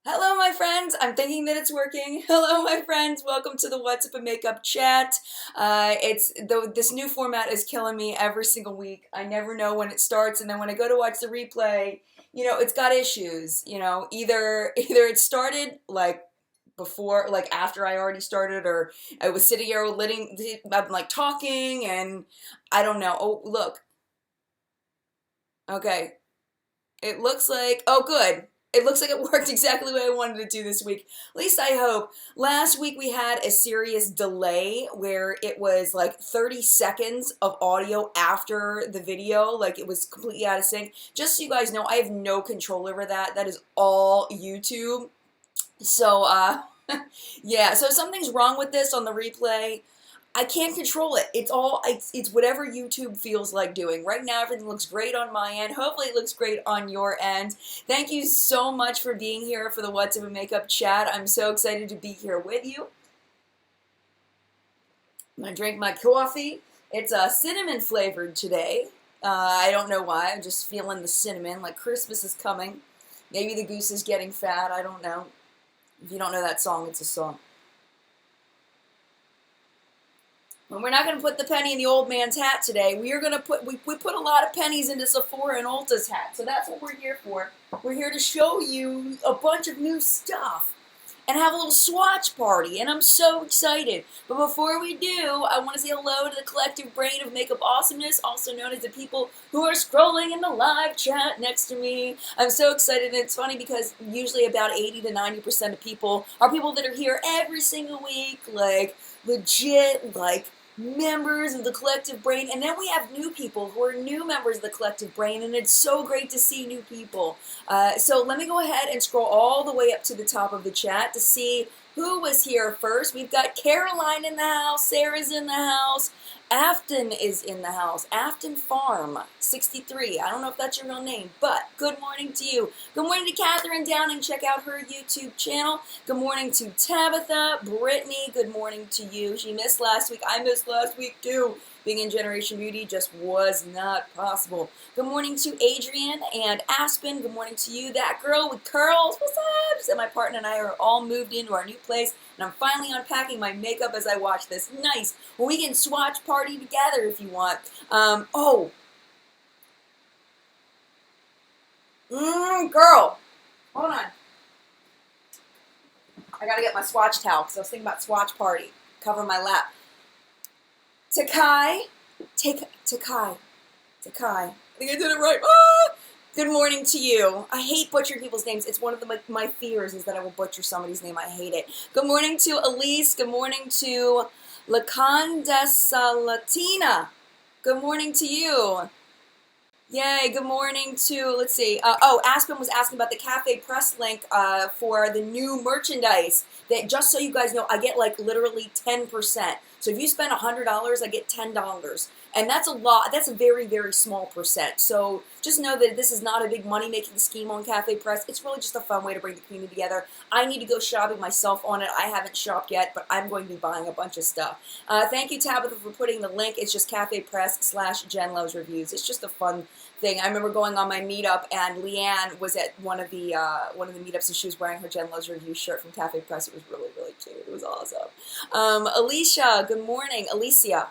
Hello, my friends. I'm thinking that it's working. Hello, my friends. Welcome to the What's Up and Makeup chat. This new format is killing me every single week. I never know when it starts, and then when I go to watch the replay, it's got issues. Either it started like before, like after I already started, or I was sitting here I'm like talking, and I don't know. Oh, look. Okay. It looks like, oh, good. It looks like it worked exactly the way I wanted to do this week. At least I hope. Last week we had a serious delay where it was like 30 seconds of audio after the video. Like it was completely out of sync. Just so you guys know, I have no control over that. That is all YouTube. So, yeah. So if something's wrong with this on the replay, I can't control it. It's whatever YouTube feels like doing. Right now, everything looks great on my end. Hopefully, it looks great on your end. Thank you so much for being here for the What's Up and Makeup chat. I'm so excited to be here with you. I'm gonna drink my coffee. It's cinnamon flavored today. I don't know why. I'm just feeling the cinnamon. Like Christmas is coming. Maybe the goose is getting fat. I don't know. If you don't know that song, it's a song. And we're not going to put the penny in the old man's hat today. We put a lot of pennies into Sephora and Ulta's hat. So that's what we're here for. We're here to show you a bunch of new stuff and have a little swatch party. And I'm so excited. But before we do, I want to say hello to the collective brain of makeup awesomeness, also known as the people who are scrolling in the live chat next to me. I'm so excited, and it's funny because usually about 80 to 90% of people are people that are here every single week, like legit, like members of the collective brain, and then we have new people who are new members of the collective brain, and it's so great to see new people. So let me go ahead and scroll all the way up to the top of the chat to see who was here first. We've got Caroline in the house, Sarah's in the house, Afton is in the house, Afton Farm 63. I don't know if that's your real name, but good morning to you. Good morning to Catherine Downing. Check out her YouTube channel. Good morning to Tabitha, Brittany. Good morning to you. She missed last week. I missed last week too. Being in Generation Beauty just was not possible. Good morning to Adrian and Aspen. Good morning to you, that girl with curls. What's up? So my partner and I are all moved into our new place, and I'm finally unpacking my makeup as I watch this. Nice. Well, we can swatch party together if you want. Girl. Hold on. I gotta get my swatch towel because I was thinking about swatch party. Cover my lap. Takai. Takai. I think I did it right. Ah! Good morning to you. I hate butchering people's names. It's one of my fears is that I will butcher somebody's name. I hate it. Good morning to Elise. Good morning to Lacandesa Latina. Good morning to you. Yay, good morning to, let's see, Aspen was asking about the Cafe Press link for the new merchandise. That, just so you guys know, I get like literally 10%. So if you spend $100, I get $10. And that's a lot. That's a very, very small percent. So just know that this is not a big money-making scheme on Cafe Press. It's really just a fun way to bring the community together. I need to go shopping myself on it. I haven't shopped yet, but I'm going to be buying a bunch of stuff. Thank you, Tabitha, for putting the link. It's just Cafe Press/Jen Loves Reviews. It's just a fun thing. I remember going on my meetup, and Leanne was at one of the meetups, and she was wearing her Jen Loves Review shirt from Cafe Press. It was really, really cute. It was awesome. Alicia, good morning. Alicia,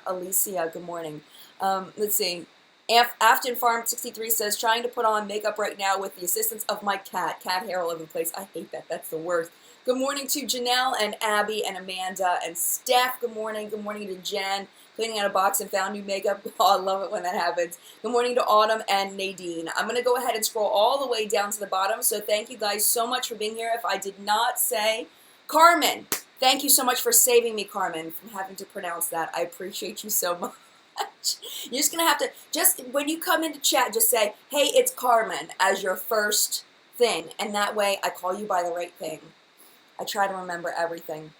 good morning. Let's see. Afton Farm 63 says, trying to put on makeup right now with the assistance of my cat. Cat hair all over the place. I hate that. That's the worst. Good morning to Janelle and Abby and Amanda and Steph. Good morning. Good morning to Jen. Cleaning out a box and found new makeup. Oh, I love it when that happens. Good morning to Autumn and Nadine. I'm going to go ahead and scroll all the way down to the bottom. So thank you guys so much for being here. If I did not say, Carmen, thank you so much for saving me, Carmen, from having to pronounce that. I appreciate you so much. You're just going to have to, just when you come into chat, just say, hey, it's Carmen as your first thing. And that way I call you by the right thing. I try to remember everything.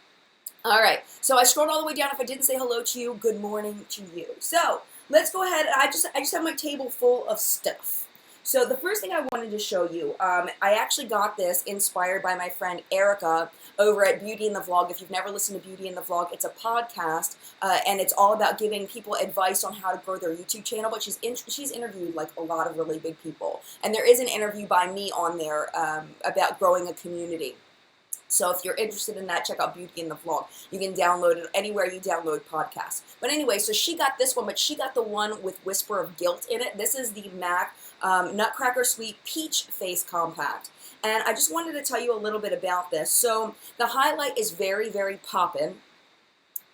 All right, so I scrolled all the way down. If I didn't say hello to you, good morning to you. So let's go ahead. I just have my table full of stuff. So the first thing I wanted to show you, I actually got this inspired by my friend Erica over at Beauty in the Vlog. If you've never listened to Beauty in the Vlog, it's a podcast, and it's all about giving people advice on how to grow their YouTube channel, but she's interviewed like a lot of really big people. And there is an interview by me on there about growing a community. So if you're interested in that, check out Beauty in the Vlog. You can download it anywhere you download podcasts. But anyway, so she got this one, but she got the one with Whisper of Guilt in it. This is the MAC Nutcracker Sweet Peach Face Compact. And I just wanted to tell you a little bit about this. So the highlight is very, very poppin'.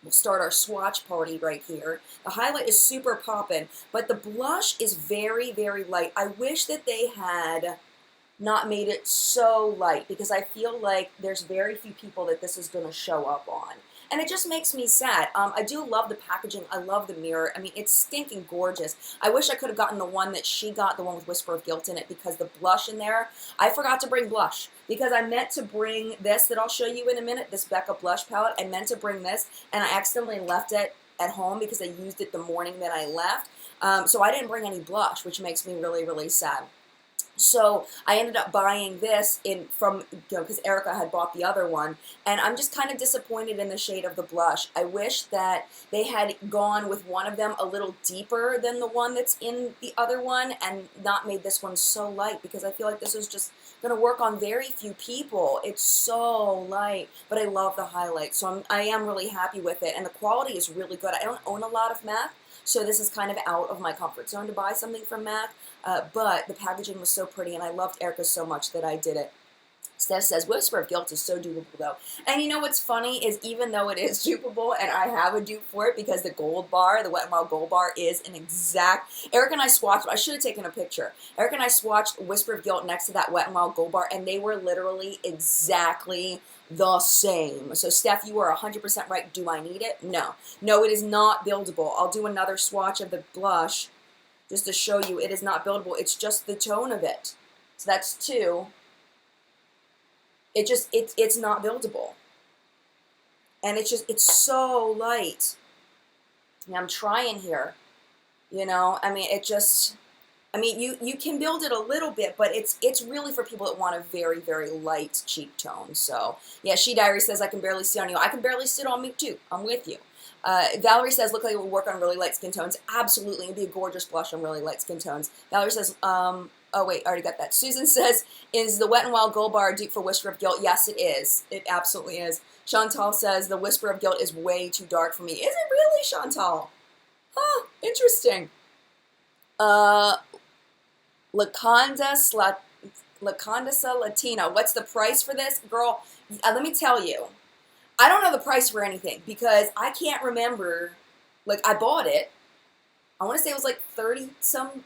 We'll start our swatch party right here. The highlight is super poppin', but the blush is very, very light. I wish that they had not made it so light, because I feel like there's very few people that this is going to show up on. And it just makes me sad. I do love the packaging. I love the mirror. I mean, it's stinking gorgeous. I wish I could have gotten the one that she got, the one with Whisper of Guilt in it, because the blush in there, I forgot to bring blush. Because I meant to bring this that I'll show you in a minute, this Becca blush palette. I meant to bring this, and I accidentally left it at home because I used it the morning that I left. So I didn't bring any blush, which makes me really, really sad. So I ended up buying this because Erica had bought the other one, and I'm just kind of disappointed in the shade of the blush. I wish that they had gone with one of them a little deeper than the one that's in the other one, and not made this one so light, because I feel like this is just going to work on very few people. It's so light, but I love the highlight, so I am really happy with it, and the quality is really good. I don't own a lot of MAC, so this is kind of out of my comfort zone to buy something from MAC, but the packaging was so pretty, and I loved Erica so much that I did it. Steph says, Whisper of Guilt is so dupable, though. And you know what's funny is, even though it is dupable, and I have a dupe for it, because the gold bar, the Wet n Wild gold bar, is an exact... Erica and I swatched... I should have taken a picture. Erica and I swatched Whisper of Guilt next to that Wet n Wild gold bar, and they were literally exactly the same. So, Steph, you are 100% right. Do I need it? No. No, it is not buildable. I'll do another swatch of the blush just to show you it is not buildable. It's just the tone of it. So that's 2. It's not buildable. And it's so light. And I'm trying here. You know, I mean, you can build it a little bit, but it's really for people that want a very, very light cheek tone. So, yeah, She Diary says, I can barely see on you. I can barely sit on me, too. I'm with you. Valerie says, look like it would work on really light skin tones. Absolutely. It would be a gorgeous blush on really light skin tones. Valerie says, oh, wait, I already got that. Susan says, is the Wet n Wild Gold Bar a dupe for Whisper of Guilt? Yes, it is. It absolutely is. Chantal says, the Whisper of Guilt is way too dark for me. Is it really, Chantal? Huh, interesting. La Condesa Latina. What's the price for this? Girl, let me tell you. I don't know the price for anything, because I can't remember. Like, I bought it. I want to say it was like $30-some,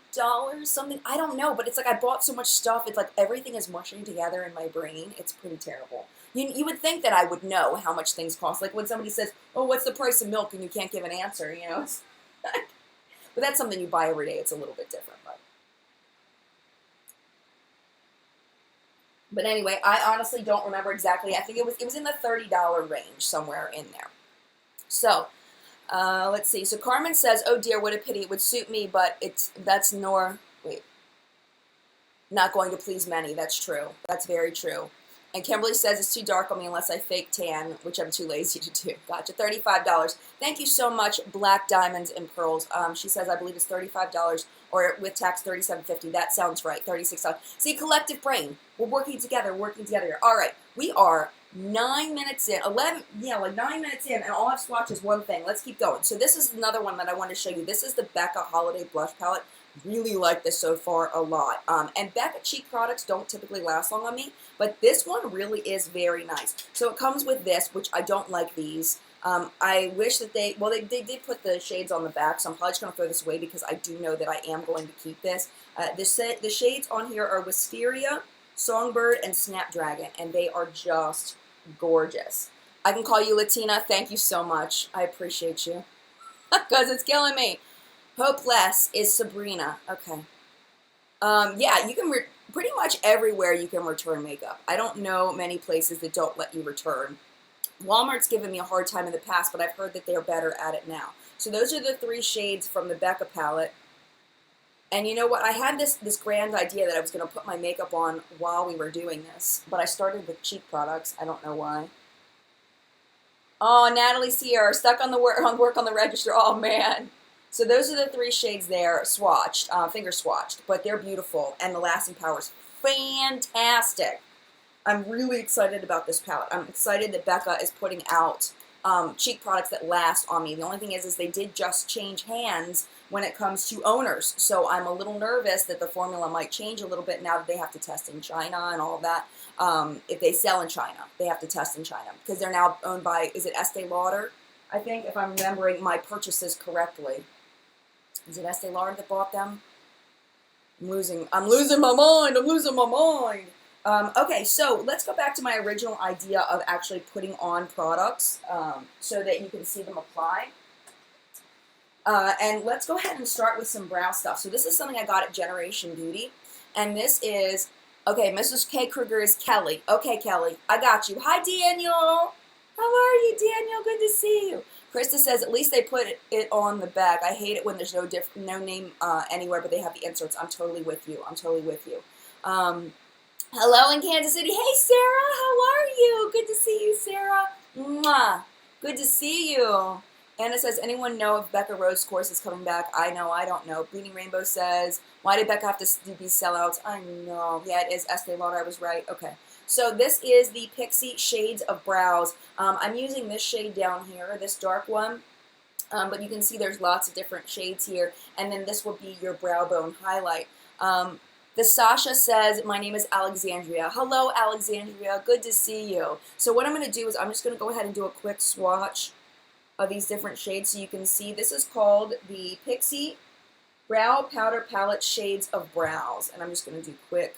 something. I don't know, but it's like I bought so much stuff. It's like everything is mushing together in my brain. It's pretty terrible. You would think that I would know how much things cost. Like when somebody says, oh, what's the price of milk? And you can't give an answer, you know. But that's something you buy every day. It's a little bit different. But anyway, I honestly don't remember exactly. I think it was in the $30 range, somewhere in there. So, let's see. So Carmen says, oh dear, what a pity. It would suit me, but that's not going to please many. That's true. That's very true. And Kimberly says, it's too dark on me unless I fake tan, which I'm too lazy to do. Gotcha. $35. Thank you so much, Black Diamonds and Pearls. She says, I believe it's $35, or with tax, $37.50. That sounds right. $36. See, collective brain. We're working together, here. All right. We are 9 minutes in. 11, yeah, like 9 minutes in, and all I've swatched is one thing. Let's keep going. So this is another one that I want to show you. This is the Becca Holiday Blush Palette. Really like this so far a lot. And Becca cheek products don't typically last long on me, but this one really is very nice. So it comes with this, which I don't like these. I wish that they did put the shades on the back, so I'm probably just going to throw this away because I do know that I am going to keep this. The shades on here are Wisteria, Songbird, and Snapdragon, and they are just gorgeous. I can call you Latina. Thank you so much. I appreciate you. Because it's killing me. Hopeless is Sabrina. Okay. Yeah, you can pretty much everywhere you can return makeup. I don't know many places that don't let you return. Walmart's given me a hard time in the past, but I've heard that they're better at it now. So those are the 3 shades from the Becca palette. And you know what? I had this grand idea that I was going to put my makeup on while we were doing this, but I started with cheap products. I don't know why. Oh, Natalie's here, stuck on the work on the register. Oh man. So those are the three shades there, swatched, finger swatched, but they're beautiful, and the lasting power is fantastic. I'm really excited about this palette. I'm excited that Becca is putting out cheap products that last on me. The only thing is they did just change hands when it comes to owners. So I'm a little nervous that the formula might change a little bit now that they have to test in China and all of that. If they sell in China, they have to test in China because they're now owned by, is it Estee Lauder? I think, if I'm remembering my purchases correctly. Is it Estee Lauder that bought them? I'm losing my mind. I'm losing my mind. Okay, so let's go back to my original idea of actually putting on products so that you can see them apply. And let's go ahead and start with some brow stuff. So this is something I got at Generation Beauty. And this is, okay, Mrs. K. Kruger is Kelly. Okay, Kelly, I got you. Hi, Daniel. How are you, Daniel? Good to see you. Krista says, at least they put it on the back. I hate it when there's no name anywhere, but they have the inserts. I'm totally with you. I'm totally with you. Hello in Kansas City. Hey, Sarah. How are you? Good to see you, Sarah. Mwah. Good to see you. Anna says, anyone know if Becca Rose course is coming back? I know. I don't know. Bleeding Rainbow says, why did Becca have to do these sellouts? I know. Yeah, it is Estee Lauder. I was right. Okay. So this is the Pixie Shades of Brows. I'm using this shade down here, this dark one. But you can see there's lots of different shades here. And then this will be your brow bone highlight. The Sasha says, my name is Alexandria. Hello, Alexandria. Good to see you. So what I'm going to do is I'm just going to go ahead and do a quick swatch of these different shades so you can see. This is called the Pixie Brow Powder Palette Shades of Brows. And I'm just going to do quick.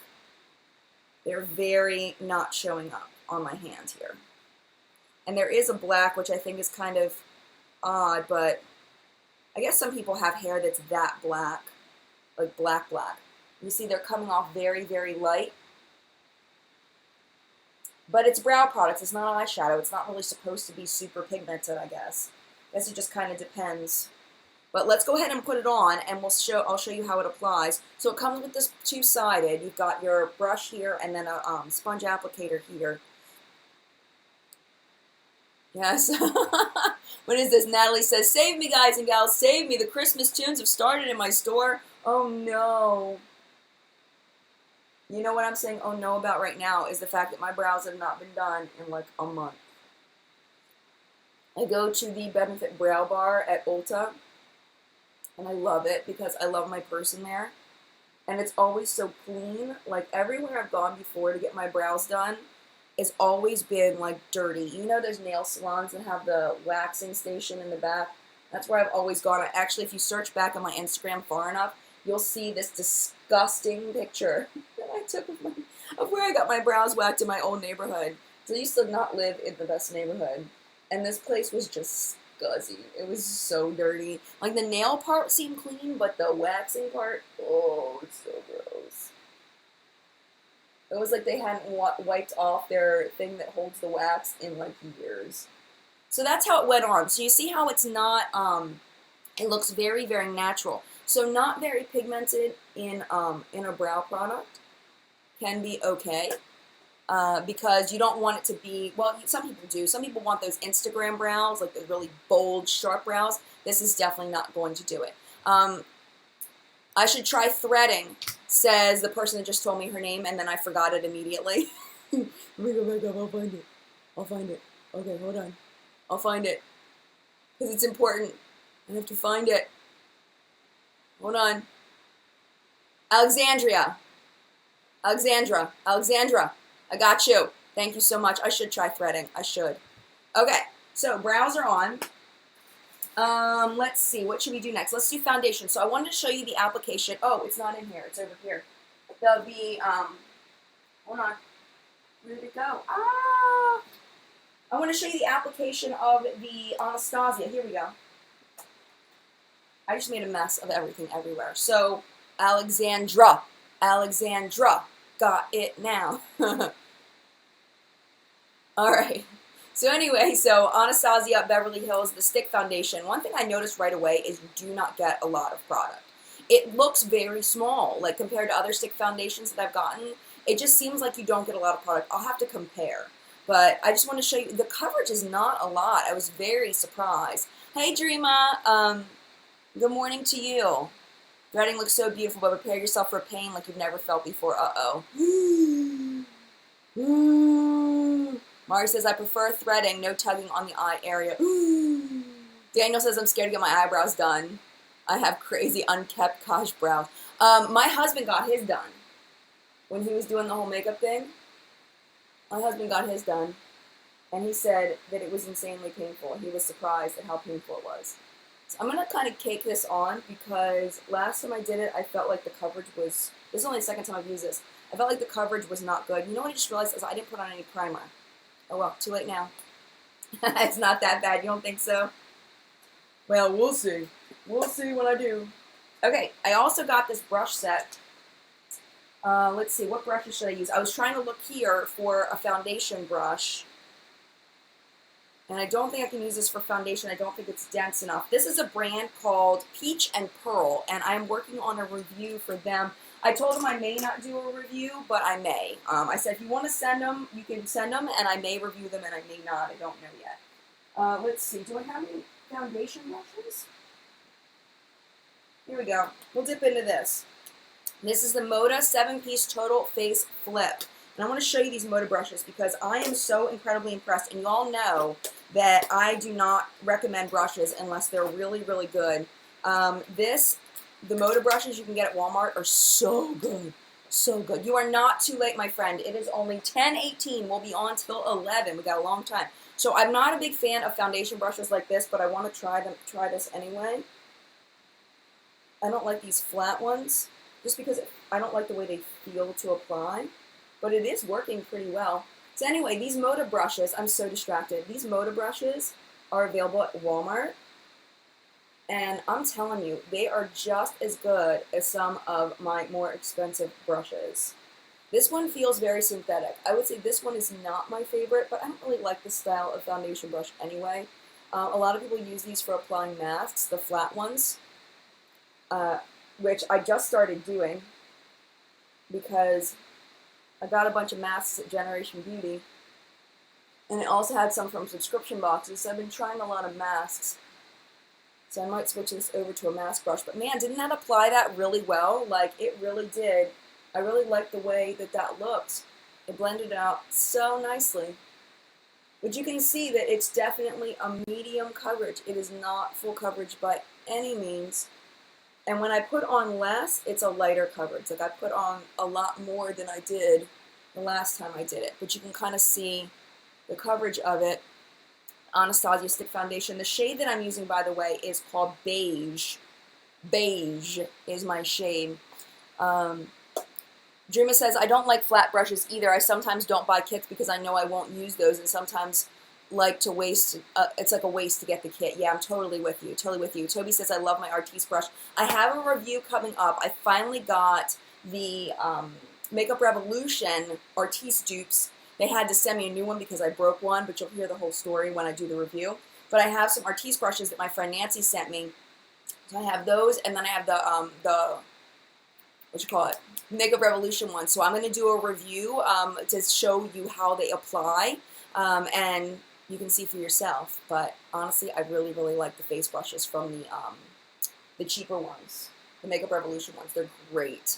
They're very not showing up on my hand here. And there is a black, which I think is kind of odd, but I guess some people have hair that's that black, like black. You see they're coming off very, very light. But it's brow products. It's not eyeshadow. It's not really supposed to be super pigmented, I guess. I guess it just kind of depends. But let's go ahead and put it on, and I'll show you how it applies. So it comes with this two-sided. You've got your brush here and then a sponge applicator here. Yes. What is this? Natalie says, save me, guys and gals. Save me. The Christmas tunes have started in my store. Oh, no. You know what I'm saying oh no about right now is the fact that my brows have not been done in like a month. I go to the Benefit Brow Bar at Ulta, and I love it because I love my person there. And it's always so clean. Like everywhere I've gone before to get my brows done, it's always been like dirty. You know those nail salons that have the waxing station in the back? That's where I've always gone. Actually, if you search back on my Instagram far enough, you'll see this disgusting picture that I took of where I got my brows waxed in my old neighborhood. So I used to not live in the best neighborhood. And this place was just scuzzy. It was so dirty. Like the nail part seemed clean, but the waxing part, oh, it's so gross. It was like they hadn't wiped off their thing that holds the wax in like years. So that's how it went on. So you see how it's not, it looks very, very natural. So not very pigmented in a brow product can be okay because you don't want it to be, well, some people do. Some people want those Instagram brows, like the really bold, sharp brows. This is definitely not going to do it. I should try threading, says the person that just told me her name, and then I forgot it immediately. Let me go back up. I'll find it. I'll find it. Okay, hold on. I'll find it because it's important. I have to find it. Hold on. Alexandra. I got you. Thank you so much. I should try threading. I should. Okay, so brows are on. Let's see. What should we do next? Let's do foundation. So I wanted to show you the application. Oh, it's not in here. It's over here. Hold on. Where did it go? Ah! I want to show you the application of the Anastasia. Here we go. I just made a mess of everything everywhere. So, Alexandra, got it now. All right. So anyway, so Anastasia Beverly Hills, the stick foundation. One thing I noticed right away is you do not get a lot of product. it looks very small, like compared to other stick foundations that I've gotten. It just seems like you don't get a lot of product. I'll have to compare. But I just want to show you, the coverage is not a lot. I was very surprised. Hey, Dreama. Good morning to you. Threading looks so beautiful, but prepare yourself for pain like you've never felt before. Uh-oh. Mari says, I prefer threading, no tugging on the eye area. Daniel says, I'm scared to get my eyebrows done. I have crazy, unkept Kosh brows. My husband got his done. When he was doing the whole makeup thing, my husband got his done, and he said that it was insanely painful. He was surprised at how painful it was. So I'm going to kind of cake this on because last time I did it, I felt like the coverage was, this is only the second time I've used this, I felt like the coverage was not good. You know what I just realized is I didn't put on any primer. Oh well, too late now. It's not that bad, you don't think so? Well, we'll see. We'll see when I do. Okay, I also got this brush set. Let's see, what brushes should I use? I was trying to look here for a foundation brush. And I don't think I can use this for foundation. I don't think it's dense enough. This is a brand called Peach and Pearl, and I'm working on a review for them. I told them I may not do a review, but I may. I said, if you want to send them, you can send them, and I may review them, and I may not. I don't know yet. Let's see. Do I have any foundation brushes? Here we go. We'll dip into this. This is the Moda 7-piece Total Face Flip. And I want to show you these Moda brushes because I am so incredibly impressed. And you all know that I do not recommend brushes unless they're really, really good. The Moda brushes you can get at Walmart are so good. So good. You are not too late, my friend. It is only 10:18. We'll be on till 11. We got a long time. So I'm not a big fan of foundation brushes like this, but I want to try this anyway. I don't like these flat ones just because I don't like the way they feel to apply. But it is working pretty well. So anyway, these Moda brushes, I'm so distracted. These Moda brushes are available at Walmart. And I'm telling you, they are just as good as some of my more expensive brushes. This one feels very synthetic. I would say this one is not my favorite, but I don't really like this style of foundation brush anyway. A lot of people use these for applying masks, the flat ones, which I just started doing because I got a bunch of masks at Generation Beauty, and I also had some from subscription boxes, so I've been trying a lot of masks. So I might switch this over to a mask brush. But man, didn't that apply that really well? Like, it really did. I really liked the way that that looked. It blended out so nicely. But you can see that it's definitely a medium coverage. It is not full coverage by any means. And when I put on less, it's a lighter coverage. Like, I put on a lot more than I did the last time I did it. But you can kind of see the coverage of it. Anastasia Stick Foundation. The shade that I'm using, by the way, is called Beige. Beige is my shade. Dreama says, I don't like flat brushes either. I sometimes don't buy kits because I know I won't use those, and sometimes like to waste, it's like a waste to get the kit. Yeah, I'm totally with you, totally with you. Toby says, I love my Artiste brush. I have a review coming up. I finally got the Makeup Revolution Artiste dupes. They had to send me a new one because I broke one, but you'll hear the whole story when I do the review. But I have some Artiste brushes that my friend Nancy sent me. So I have those, and then I have the what you call it, Makeup Revolution one. So I'm going to do a review to show you how they apply, and you can see for yourself. But honestly, I really, really like the face brushes from the cheaper ones, the Makeup Revolution ones. They're great.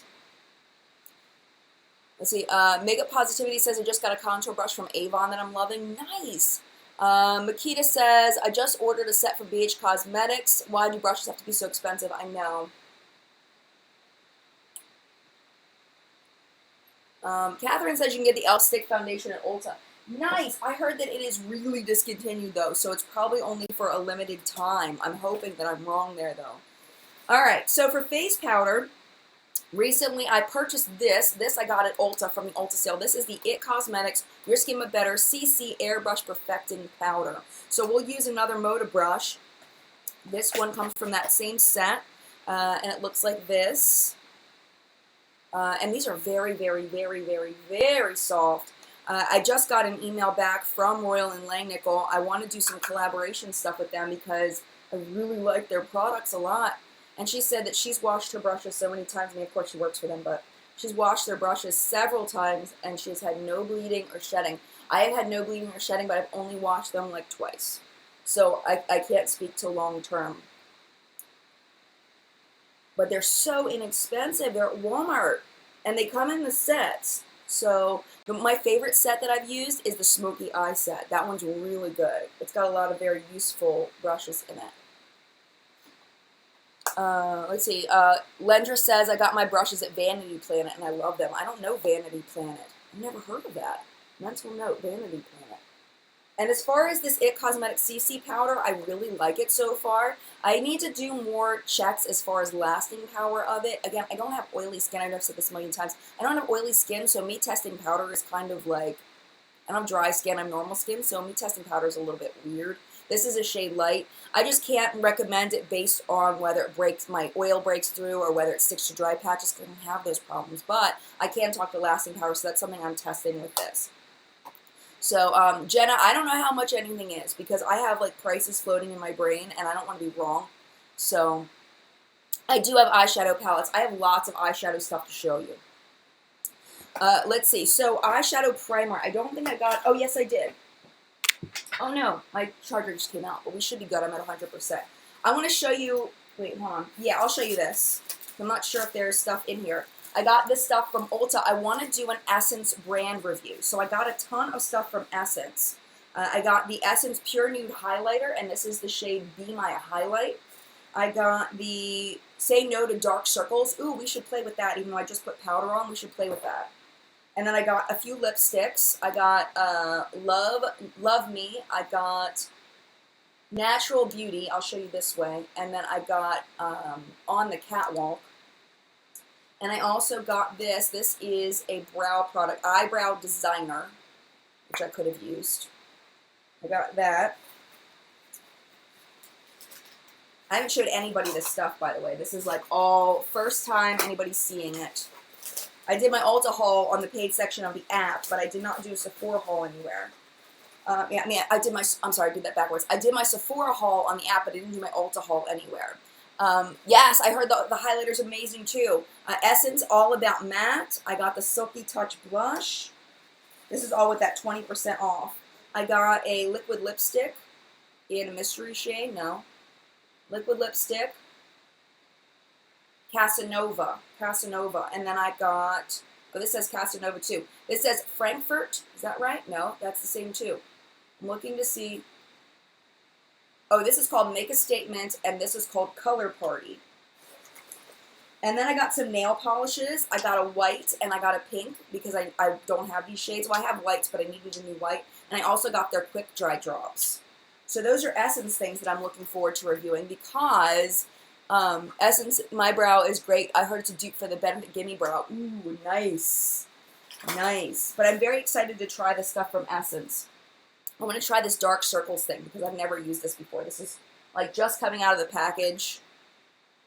Let's see, Makeup Positivity says, I just got a contour brush from Avon that I'm loving. Nice. Makita says, I just ordered a set from BH Cosmetics. Why do brushes have to be so expensive? I know. Catherine says you can get the e.l.f. Stick Foundation at Ulta. Nice. I heard that it is really discontinued, though, so it's probably only for a limited time. I'm hoping that I'm wrong there, though. All right, so for face powder, recently I purchased this. This I got at Ulta from the Ulta sale. This is the IT Cosmetics Your Skin But Better CC Airbrush Perfecting Powder. So we'll use another Moda brush. This one comes from that same set, and it looks like this. And these are very, very, very, very, very soft. I just got an email back from Royal and Langnickel. I want to do some collaboration stuff with them because I really like their products a lot. And she said that she's washed her brushes so many times. I mean, of course, she works for them, but she's washed their brushes several times, and she's had no bleeding or shedding. I have had no bleeding or shedding, but I've only washed them like twice. So I can't speak to long term. But they're so inexpensive. They're at Walmart, and they come in the sets. So my favorite set that I've used is the Smoky Eye set. That one's really good. It's got a lot of very useful brushes in it. Let's see. Lendra says, I got my brushes at Vanity Planet, and I love them. I don't know Vanity Planet. I've never heard of that. Mental note, Vanity Planet. And as far as this IT Cosmetics CC powder, I really like it so far. I need to do more checks as far as lasting power of it. Again, I don't have oily skin. I know I've said this a million times. I don't have oily skin, so me testing powder is kind of like, I don't have dry skin, I'm normal skin, so me testing powder is a little bit weird. This is a shade light. I just can't recommend it based on whether it breaks, my oil breaks through, or whether it sticks to dry patches, because I don't have those problems. But I can talk to lasting power, so that's something I'm testing with this. So, Jenna, I don't know how much anything is, because I have, like, prices floating in my brain, and I don't want to be wrong. So, I do have eyeshadow palettes. I have lots of eyeshadow stuff to show you. Let's see. So, eyeshadow primer. I don't think I got... Oh, yes, I did. Oh, no. My charger just came out, but we should be good. I'm at 100%. I want to show you... Wait, hold on. Yeah, I'll show you this. I'm not sure if there's stuff in here. I got this stuff from Ulta. I want to do an Essence brand review. So I got a ton of stuff from Essence. I got the Essence Pure Nude Highlighter, and this is the shade Be My Highlight. I got the Say No to Dark Circles. Ooh, we should play with that, even though I just put powder on. We should play with that. And then I got a few lipsticks. I got Love Me. I got Natural Beauty. I'll show you this way. And then I got On the Catwalk. And I also got this. This is a brow product, Eyebrow Designer, which I could have used. I got that. I haven't showed anybody this stuff, by the way. This is like all first time anybody's seeing it. I did my Ulta haul on the paid section of the app, but I did not do a Sephora haul anywhere. Yeah, I mean, I'm sorry, I did that backwards. I did my Sephora haul on the app, but I didn't do my Ulta haul anywhere. Yes, I heard the highlighter's amazing too. Essence All About Matte. I got the Silky Touch blush. This is all with that 20% off. I got a liquid lipstick in a mystery shade. No. Liquid lipstick. Casanova. And then I got, oh, this says Casanova too. This says Frankfurt. Is that right? No, that's the same too. I'm looking to see. Oh, this is called Make a Statement, and this is called Color Party. And then I got some nail polishes. I got a white and I got a pink because I don't have these shades. Well, I have whites, but I needed a new white. And I also got their quick dry drops. So those are Essence things that I'm looking forward to reviewing because Essence My Brow is great. I heard it's a dupe for the Benefit Gimme Brow. Ooh, nice. Nice. But I'm very excited to try the stuff from Essence. I want to try this Dark Circles thing because I've never used this before. This is like just coming out of the package.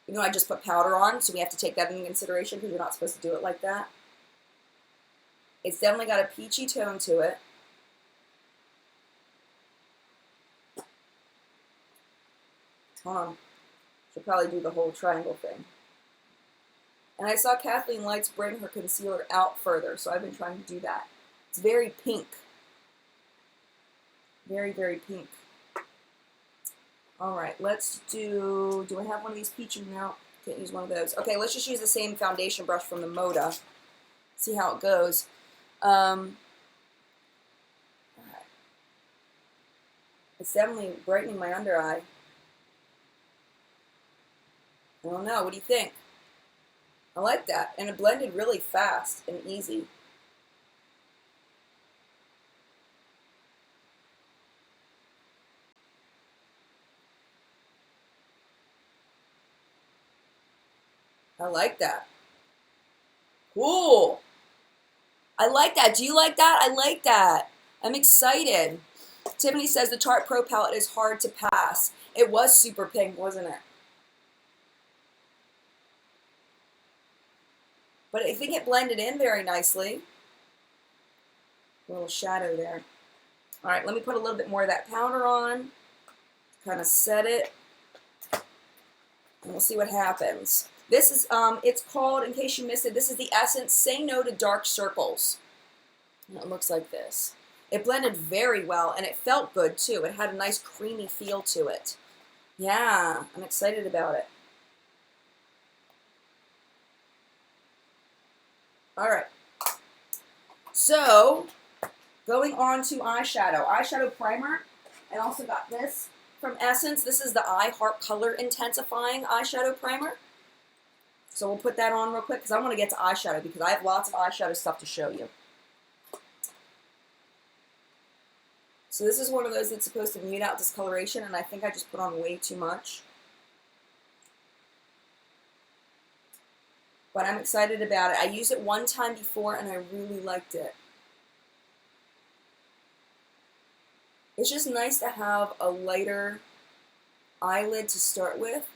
You know, I just put powder on, so we have to take that into consideration because you're not supposed to do it like that. It's definitely got a peachy tone to it. Hold on. Should probably do the whole triangle thing. And I saw Kathleen Lights bring her concealer out further, so I've been trying to do that. It's very pink. Very, very pink. Alright, let's do I have one of these peachy? No, can't use one of those. Okay, let's just use the same foundation brush from the Moda. See how it goes. Alright. It's definitely brightening my under eye. I don't know, what do you think? I like that, and it blended really fast and easy. I like that. Cool. I like that. Do you like that? I like that. I'm excited. Tiffany says the Tarte Pro palette is hard to pass. It was super pink, wasn't it? But I think it blended in very nicely. A little shadow there. All right, let me put a little bit more of that powder on. Kind of set it. And we'll see what happens. This is, it's called, in case you missed it, this is the Essence Say No to Dark Circles. And it looks like this. It blended very well, and it felt good, too. It had a nice creamy feel to it. Yeah, I'm excited about it. All right. So, going on to eyeshadow. Eyeshadow primer. I also got this from Essence. This is the I Heart Color Intensifying Eyeshadow Primer. So we'll put that on real quick because I want to get to eyeshadow because I have lots of eyeshadow stuff to show you. So this is one of those that's supposed to mute out discoloration, and I think I just put on way too much. But I'm excited about it. I used it one time before, and I really liked it. It's just nice to have a lighter eyelid to start with,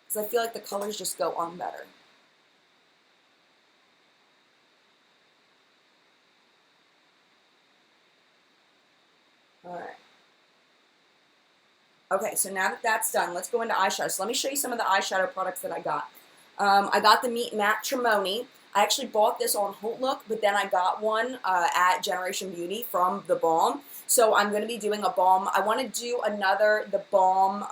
because I feel like the colors just go on better. Alright. Okay, so now that that's done, let's go into eyeshadow. So let me show you some of the eyeshadow products that I got. I got the Meet Matte Trimony. I actually bought this on Haute Look, but then I got one at Generation Beauty from the Balm. So I'm going to be doing a Balm. I want to do the Balm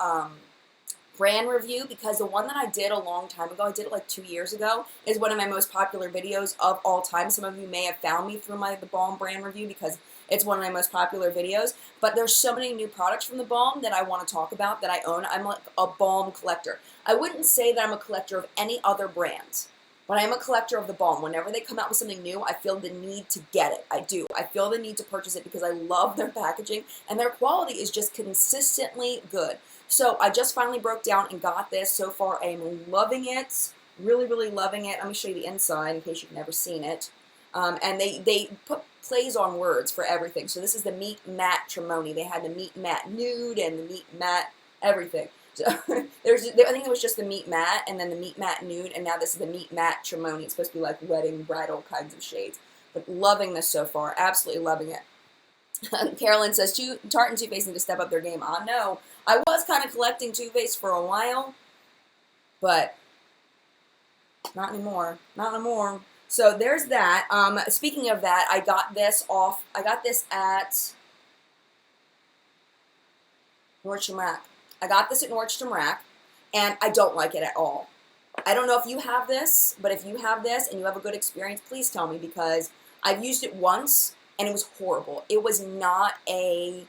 brand review because the one that I did a long time ago, I did it like 2 years ago, is one of my most popular videos of all time. Some of you may have found me through the Balm brand review because it's one of my most popular videos. But there's so many new products from the Balm that I want to talk about that I own. I'm like a Balm collector. I wouldn't say that I'm a collector of any other brands, but I am a collector of the Balm. Whenever they come out with something new, I feel the need to get it. I do. I feel the need to purchase it because I love their packaging and their quality is just consistently good. So I just finally broke down and got this. So far, I am loving it. Really, really loving it. Let me show you the inside in case you've never seen it. And they put plays on words for everything. So this is the Meet Matte Trimony. They had the Meet Matte Nude and the Meet Matte everything. So I think it was just the Meet Matte and then the Meet Matte Nude, and now this is the Meet Matte Trimony. It's supposed to be like wedding, bridal kinds of shades. But loving this so far. Absolutely loving it. Carolyn says, Tarte and Too Faced need to step up their game. I know. I was kind of collecting Too Faced for a while, but not anymore. Not anymore. So there's that. Speaking of that, I got this at Nordstrom Rack. I got this at Nordstrom Rack, and I don't like it at all. I don't know if you have this, but if you have this and you have a good experience, please tell me because I've used it once, and it was horrible. It was not a,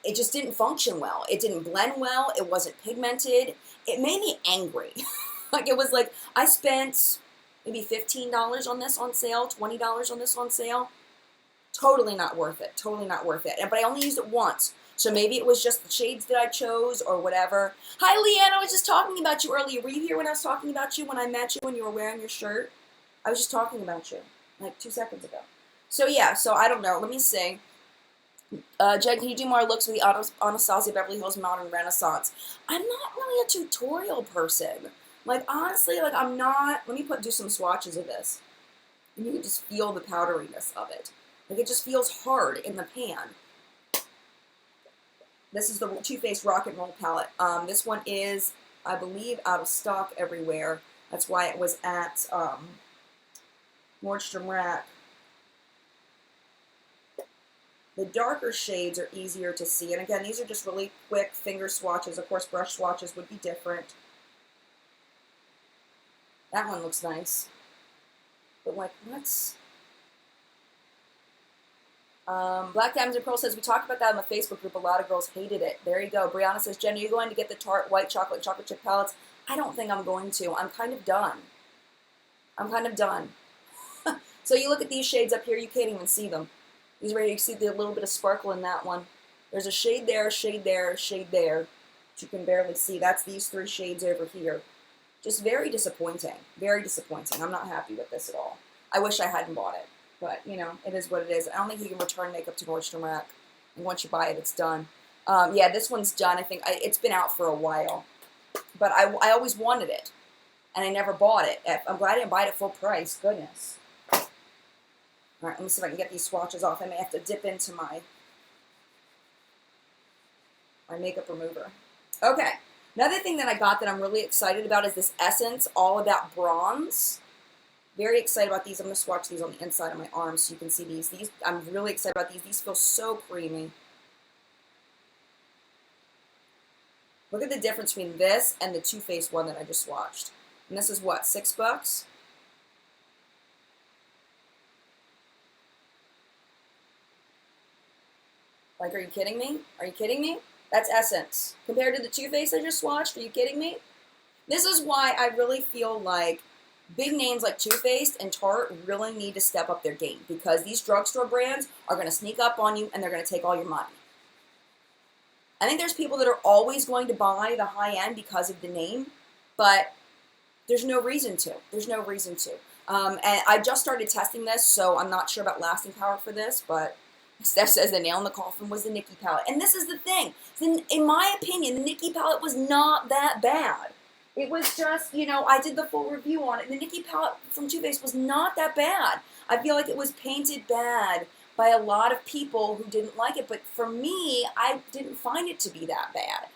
it just didn't function well. It didn't blend well. It wasn't pigmented. It made me angry. Like, it was like, I spent maybe $15 on this on sale, $20 on this on sale. Totally not worth it. Totally not worth it. But I only used it once. So maybe it was just the shades that I chose or whatever. Hi, Leanne. I was just talking about you earlier. Were you here when I was talking about you when I met you when you were wearing your shirt? I was just talking about you like 2 seconds ago. So, yeah. So, I don't know. Let me see. Jen, can you do more looks with the Anastasia Beverly Hills Modern Renaissance? I'm not really a tutorial person. Like, honestly, like, I'm not. Let me do some swatches of this. And you can just feel the powderiness of it. Like, it just feels hard in the pan. This is the Too Faced Rock and Roll palette. This one is, I believe, out of stock everywhere. That's why it was at Nordstrom Rack. The darker shades are easier to see. And again, these are just really quick finger swatches. Of course, brush swatches would be different. That one looks nice. But, like, what's... Black Diamonds and Pearl says, we talked about that in the Facebook group. A lot of girls hated it. There you go. Brianna says, Jen, are you going to get the Tarte White Chocolate Chip palettes? I don't think I'm going to. I'm kind of done. I'm kind of done. So you look at these shades up here, you can't even see them. These right here, you see the little bit of sparkle in that one. There's a shade there, shade there, shade there, that you can barely see. That's these 3 shades over here. Just very disappointing. Very disappointing. I'm not happy with this at all. I wish I hadn't bought it. But, you know, it is what it is. I don't think you can return makeup to Nordstrom Rack. And once you buy it, it's done. Yeah, this one's done. I think it's been out for a while. But I always wanted it. And I never bought it. I'm glad I didn't buy it at full price. Goodness. All right, let me see if I can get these swatches off. I may have to dip into my makeup remover. Okay. Another thing that I got that I'm really excited about is this Essence All About Bronze. Very excited about these. I'm going to swatch these on the inside of my arm so you can see these. I'm really excited about these. These feel so creamy. Look at the difference between this and the Too Faced one that I just swatched. And this is what, $6? Like, are you kidding me? Are you kidding me? That's Essence. Compared to the Too Faced I just swatched, are you kidding me? This is why I really feel like big names like Too Faced and Tarte really need to step up their game, because these drugstore brands are going to sneak up on you and they're going to take all your money. I think there's people that are always going to buy the high end because of the name, but there's no reason to. There's no reason to. And I just started testing this, so I'm not sure about lasting power for this, but Steph says the nail in the coffin was the Nikki palette. And this is the thing. In my opinion, the Nikki palette was not that bad. It was just, you know, I did the full review on it. The Nikki palette from Too Faced was not that bad. I feel like it was painted bad by a lot of people who didn't like it. But for me, I didn't find it to be that bad.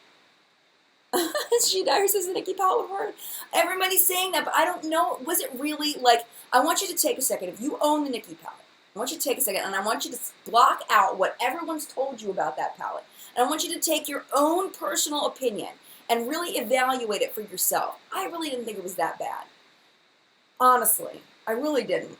She Dyer says the Nikki palette was hard. Everybody's saying that, but I don't know. Was it really, like, I want you to take a second. If you own the Nikki palette, I want you to take a second, and I want you to block out what everyone's told you about that palette. And I want you to take your own personal opinion and really evaluate it for yourself. I really didn't think it was that bad. Honestly, I really didn't.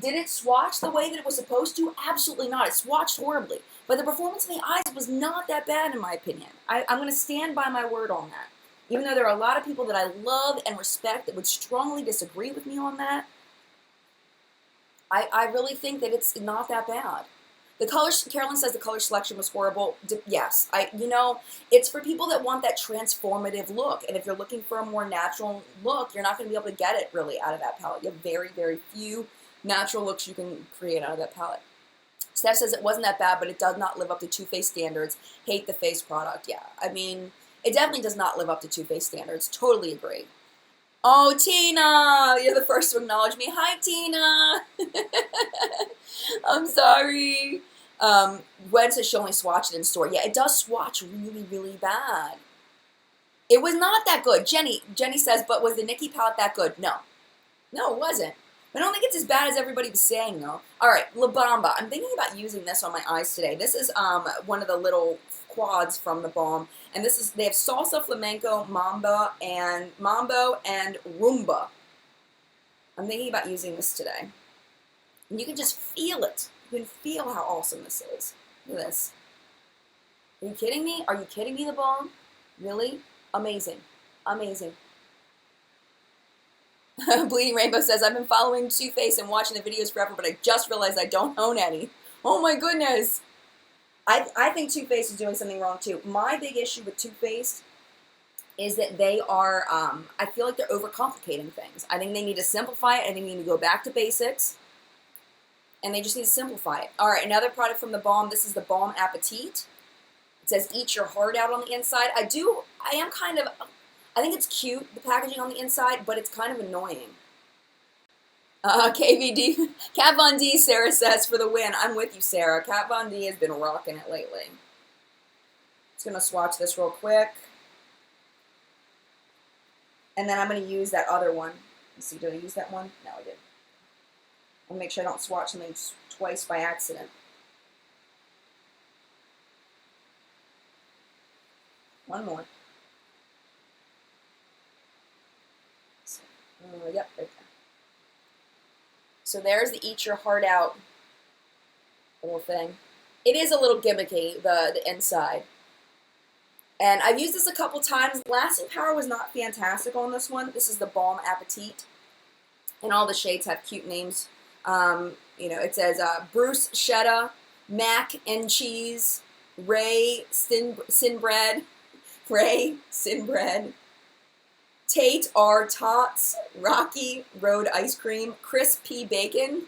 Did it swatch the way that it was supposed to? Absolutely not. It swatched horribly. But the performance in the eyes was not that bad in my opinion. I'm going to stand by my word on that. Even though there are a lot of people that I love and respect that would strongly disagree with me on that, I really think that it's not that bad. The colors, Carolyn says the color selection was horrible. Yes, you know, it's for people that want that transformative look. And if you're looking for a more natural look, you're not going to be able to get it really out of that palette. You have very, very few natural looks you can create out of that palette. Steph says it wasn't that bad, but it does not live up to Too Faced standards. Hate the face product. Yeah, I mean, it definitely does not live up to Too Faced standards. Totally agree. Oh, Tina, you're the first to acknowledge me. Hi, Tina. I'm sorry. Gwen says she only swatched it in store. Yeah, it does swatch really, really bad. It was not that good. Jenny says, but was the Nikki palette that good? No. No, it wasn't. I don't think it's as bad as everybody was saying, though. All right, La Bamba. I'm thinking about using this on my eyes today. This is one of the little quads from the Balm, and this is, they have salsa, flamenco, mambo, and rumba. I'm thinking about using this today, and you can just feel it. You can feel how awesome this is. Look at this. Are you kidding me? Are you kidding me, the Balm? Really? Amazing. Amazing. Bleeding Rainbow says, I've been following Too Faced and watching the videos forever, but I just realized I don't own any. Oh my goodness. I think Too Faced is doing something wrong too. My big issue with Too Faced is that they are, I feel like they're overcomplicating things. I think they need to simplify it. I think they need to go back to basics. And they just need to simplify it. All right, another product from the Balm. This is the Balm Appetit. It says, eat your heart out on the inside. I think it's cute, the packaging on the inside, but it's kind of annoying. KVD, Kat Von D, Sarah says, for the win. I'm with you, Sarah. Kat Von D has been rocking it lately. Just going to swatch this real quick. And then I'm going to use that other one. Let's see, did I use that one? No, I didn't. I'll make sure I don't swatch something twice by accident. One more. Yep, right there. So there's the Eat Your Heart Out little thing. It is a little gimmicky, the inside. And I've used this a couple times. Lasting power was not fantastic on this one. This is the Balm Appetit. And all the shades have cute names. You know, it says Bruce Shetta, Mac and Cheese, Ray Sinbread, Tate R. Tots, Rocky Road Ice Cream, Chris P. Bacon.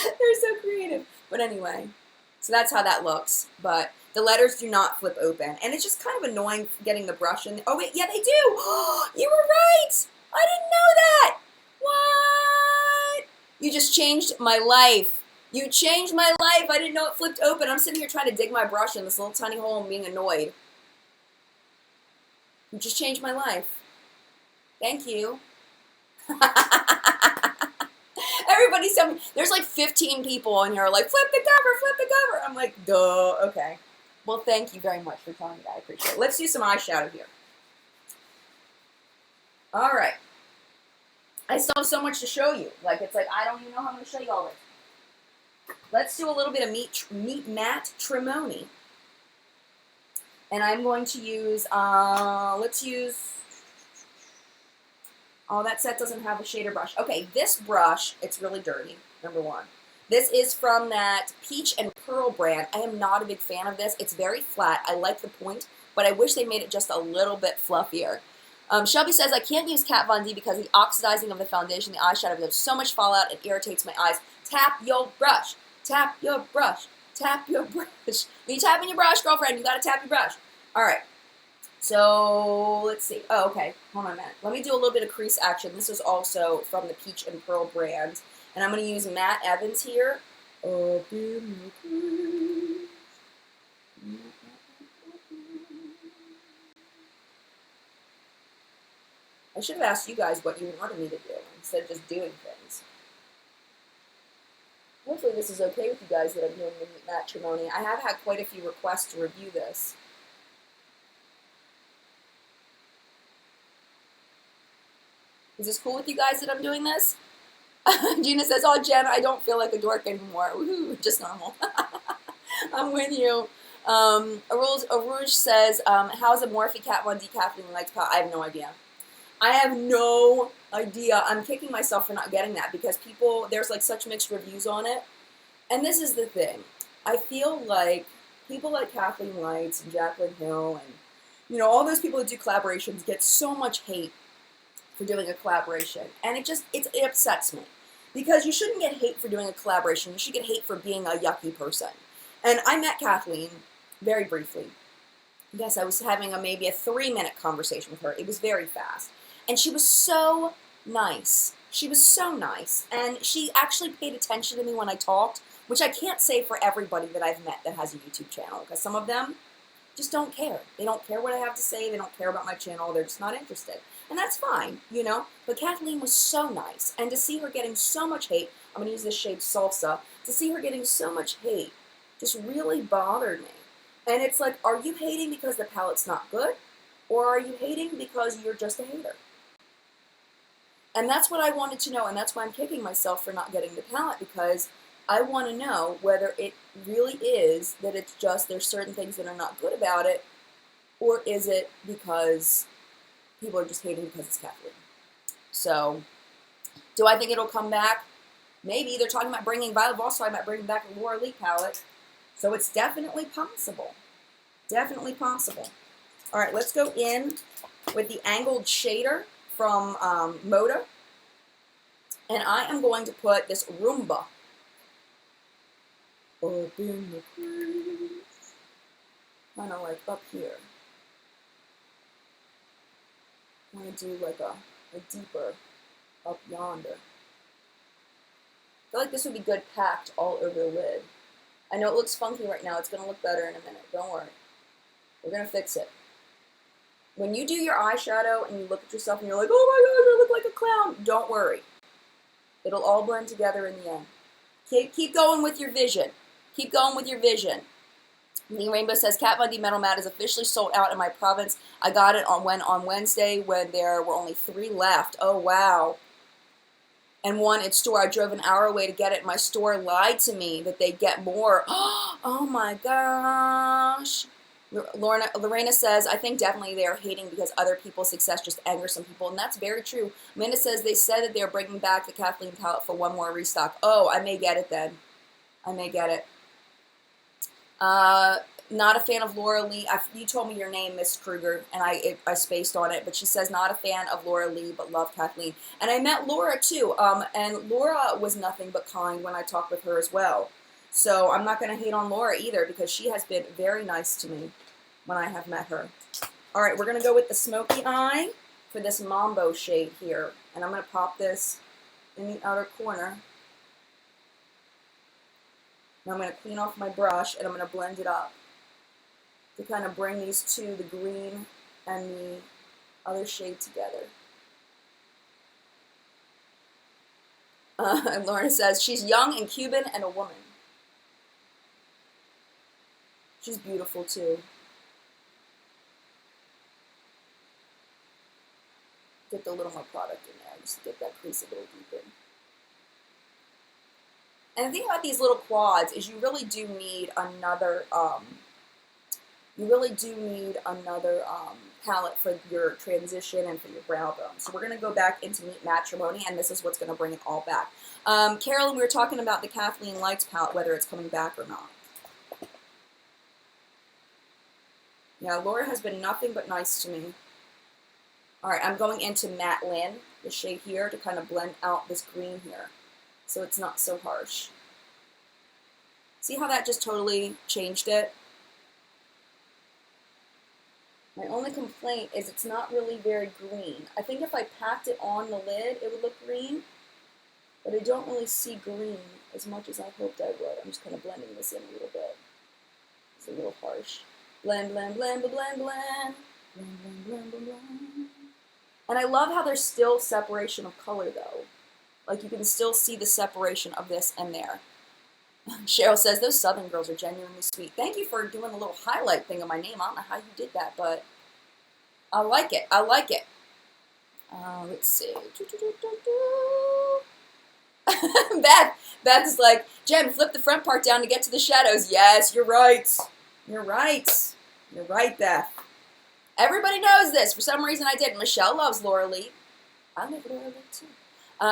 They're so creative. But anyway, so that's how that looks. But the letters do not flip open. And it's just kind of annoying getting the brush in. Oh, wait, yeah, they do. You were right. I didn't know that. What? You just changed my life. You changed my life. I didn't know it flipped open. I'm sitting here trying to dig my brush in this little tiny hole and being annoyed. You just changed my life. Thank you. Everybody's telling me, there's like 15 people in here like, flip the cover, flip the cover. I'm like, duh, okay. Well, thank you very much for telling me that. I appreciate it. Let's do some eyeshadow here. All right. I still have so much to show you. Like, it's like, I don't even know how I'm going to show you all this. Let's do a little bit of Meet Matte Trimony. And I'm going to use, let's use, oh, that set doesn't have a shader brush. Okay, this brush, it's really dirty, number one. This is from that Peach and Pearl brand. I am not a big fan of this. It's very flat. I like the point, but I wish they made it just a little bit fluffier. Shelby says, I can't use Kat Von D because the oxidizing of the foundation, the eyeshadow, there's so much fallout, it irritates my eyes. Tap your brush. Tap your brush. Tap your brush. When you tapping your brush, girlfriend, you gotta tap your brush. All right. So, let's see. Oh, okay. Hold on a minute. Let me do a little bit of crease action. This is also from the Peach and Pearl brand. And I'm going to use Matt Evans here. Up in the crease. I should have asked you guys what you wanted me to do instead of just doing things. Hopefully this is okay with you guys that I'm doing the Meet Matrimony. I have had quite a few requests to review this. Is this cool with you guys that I'm doing this? Gina says, oh, Jen, I don't feel like a dork anymore. Woohoo, just normal. I'm with you. Arouge says, how's a Morphe Kat Von D Kathleen Lights palette? I have no idea. I have no idea. I'm kicking myself for not getting that because people, there's like such mixed reviews on it. And this is the thing. I feel like people like Kathleen Lights and Jaclyn Hill and, you know, all those people that do collaborations get so much hate for doing a collaboration. And it upsets me. Because you shouldn't get hate for doing a collaboration. You should get hate for being a yucky person. And I met Kathleen very briefly. Yes, I was having maybe a 3-minute conversation with her. It was very fast. And she was so nice. She was so nice. And she actually paid attention to me when I talked, which I can't say for everybody that I've met that has a YouTube channel. Because some of them just don't care. They don't care what I have to say. They don't care about my channel. They're just not interested. And that's fine, you know. But Kathleen was so nice. And to see her getting so much hate, I'm going to use this shade Salsa, to see her getting so much hate just really bothered me. And it's like, are you hating because the palette's not good? Or are you hating because you're just a hater? And that's what I wanted to know. And that's why I'm kicking myself for not getting the palette, because I want to know whether it really is that it's just there's certain things that are not good about it, or is it because people are just hating because it's Kathleen. So, do I think it'll come back? Maybe. They're talking about bringing, Violet Voss talking about bringing back a Laura Lee palette. So it's definitely possible. Definitely possible. All right, let's go in with the angled shader from Moda. And I am going to put this Roomba up in the crease, kind of like up here. I'm going to do like a deeper up yonder. I feel like this would be good packed all over the lid. I know it looks funky right now. It's going to look better in a minute. Don't worry. We're going to fix it. When you do your eyeshadow and you look at yourself and you're like, oh my gosh, I look like a clown, don't worry. It'll all blend together in the end. Keep going with your vision. Keep going with your vision. Lee Rainbow says, Kat Von D Metal Matte is officially sold out in my province. I got it on Wednesday when there were only 3 left. Oh, wow. And one at store. I drove an hour away to get it. My store lied to me that they'd get more. Oh my gosh. Lorena says, I think definitely they are hating because other people's success just angers some people. And that's very true. Amanda says, they said that they're bringing back the Kathleen palette for one more restock. Oh, I may get it then. I may get it. Not a fan of Laura Lee. You told me your name, Miss Kruger, and I spaced on it, but she says not a fan of Laura Lee, but love Kathleen. And I met Laura too, and Laura was nothing but kind when I talked with her as well. So I'm not going to hate on Laura either, because she has been very nice to me when I have met her. All right, we're going to go with the Smoky Eye for this Mambo shade here, and I'm going to pop this in the outer corner. Now I'm going to clean off my brush and I'm going to blend it up to kind of bring these two, the green and the other shade together. And Lorna says, she's young and Cuban and a woman. She's beautiful too. Get a little more product in there, just to get that crease a little deeper. And the thing about these little quads is you really do need another, palette for your transition and for your brow bone. So we're going to go back into Meet Matrimony, and this is what's going to bring it all back. Carolyn, we were talking about the Kathleen Lights palette, whether it's coming back or not. Yeah, Laura has been nothing but nice to me. All right, I'm going into Matte Lynn, the shade here, to kind of blend out this green here, so it's not so harsh. See how that just totally changed it? My only complaint is it's not really very green. I think if I packed it on the lid, it would look green, but I don't really see green as much as I hoped I would. I'm just kind of blending this in a little bit. It's a little harsh. Blend, blend, blend, blend, blend, blend. Blend, blend, blend, blend, blend. And I love how there's still separation of color, though. Like, you can still see the separation of this and there. Cheryl says, those Southern girls are genuinely sweet. Thank you for doing a little highlight thing on my name. I don't know how you did that, but I like it. I like it. Let's see. Beth is like, Jen, flip the front part down to get to the shadows. Yes, you're right. You're right. You're right, Beth. Everybody knows this. For some reason I did. Michelle loves Laura Lee. I love Laura Lee too.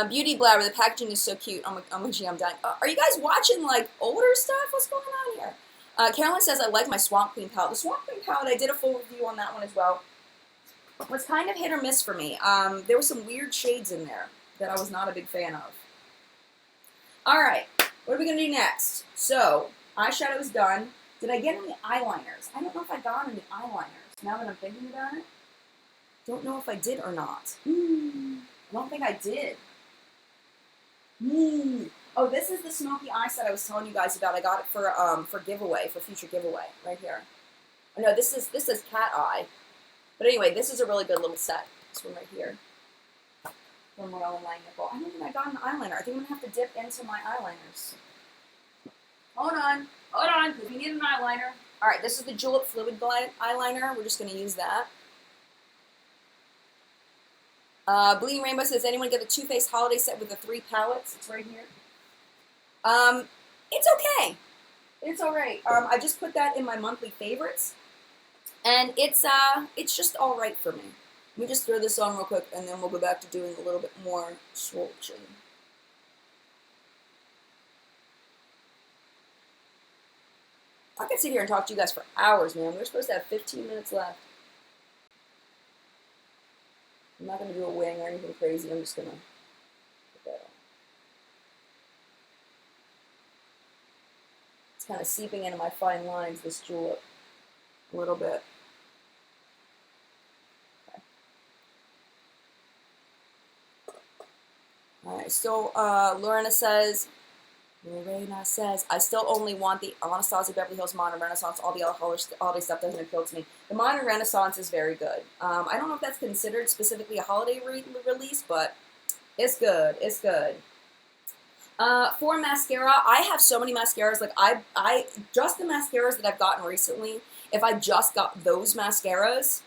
Beauty Blabber, the packaging is so cute. OMG, I'm dying. Are you guys watching like older stuff? What's going on here? Carolyn says, I like my Swamp Queen palette. The Swamp Queen palette, I did a full review on that one as well. It was kind of hit or miss for me. There were some weird shades in there that I was not a big fan of. All right, what are we going to do next? So, eyeshadow is done. Did I get any eyeliners? I don't know if I got any eyeliners. Now that I'm thinking about it, don't know if I did or not. I don't think I did. Oh, this is the smoky eyes that I was telling you guys about. I got it for giveaway, for future giveaway, right here. Oh, no, this is cat eye. But anyway, this is a really good little set. This one right here. From Royal and Nipple. I don't think I got an eyeliner. I think I'm gonna have to dip into my eyeliners. Hold on, because we need an eyeliner. All right, this is the Julep Fluid Eyeliner. We're just going to use that. Bleeding Rainbow says, anyone get the Too Faced holiday set with the 3 palettes? It's right here. It's okay. It's all right. I just put that in my monthly favorites, and it's just all right for me. Let me just throw this on real quick, and then we'll go back to doing a little bit more swatching. I could sit here and talk to you guys for hours, man. We're supposed to have 15 minutes left. I'm not going to do a wing or anything crazy. I'm just going to put that on. It's kind of seeping into my fine lines, this julep, a little bit. Okay. All right, so Lorena says, I still only want the Anastasia Beverly Hills Modern Renaissance. All the other holiday stuff doesn't appeal to me. The Modern Renaissance is very good. I don't know if that's considered specifically a holiday release, but it's good. It's good. For mascara, I have so many mascaras. Like I just the mascaras that I've gotten recently. If I just got those mascaras,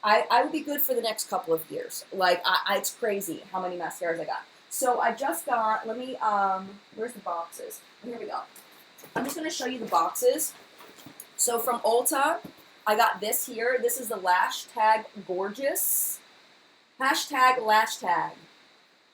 I would be good for the next couple of years. Like it's crazy how many mascaras I got. So I just got, let me, where's the boxes? Here we go. I'm just going to show you the boxes. So from Ulta, I got this here. This is the Lash Tag Gorgeous. Hashtag Lash Tag.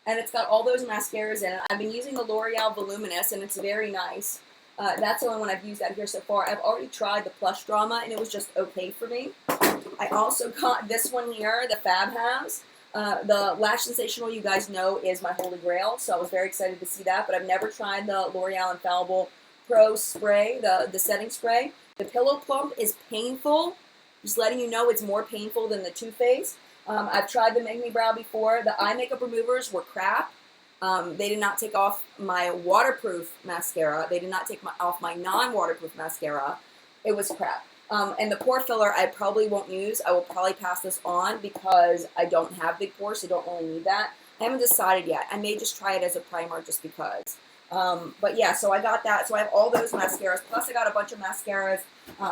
And it's got all those mascaras in it. I've been using the L'Oreal Voluminous, and it's very nice. That's the only one I've used out here so far. I've already tried the Plush Drama, and it was just okay for me. I also got this one here, the Fab Has. The Lash Sensational, you guys know, is my holy grail, so I was very excited to see that, but I've never tried the L'Oreal Infallible Pro Spray, the setting spray. The Pillow Plump is painful. Just letting you know it's more painful than the Too Faced. I've tried the Make Me Brow before. The eye makeup removers were crap. They did not take off my waterproof mascara. They did not take off my non-waterproof mascara. It was crap. And the pore filler I probably won't use. I will probably pass this on because I don't have big pores, so don't really need that. I haven't decided yet. I may just try it as a primer just because. But yeah, so I got that. So I have all those mascaras. Plus I got a bunch of mascaras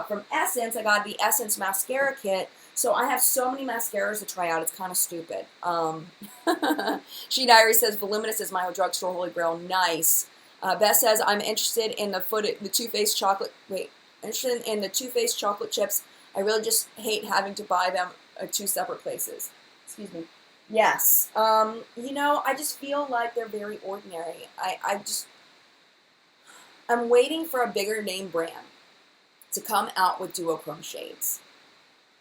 from Essence. I got the Essence mascara kit. So I have so many mascaras to try out. It's kind of stupid. She Diary says, Voluminous is my drugstore holy grail. Nice. Beth says, I'm interested in the Too Faced chocolate. Wait. Interested in the Too Faced chocolate chips. I really just hate having to buy them at two separate places. Excuse me. Yes. You know, I just feel like they're very ordinary. I'm waiting for a bigger name brand to come out with duochrome shades.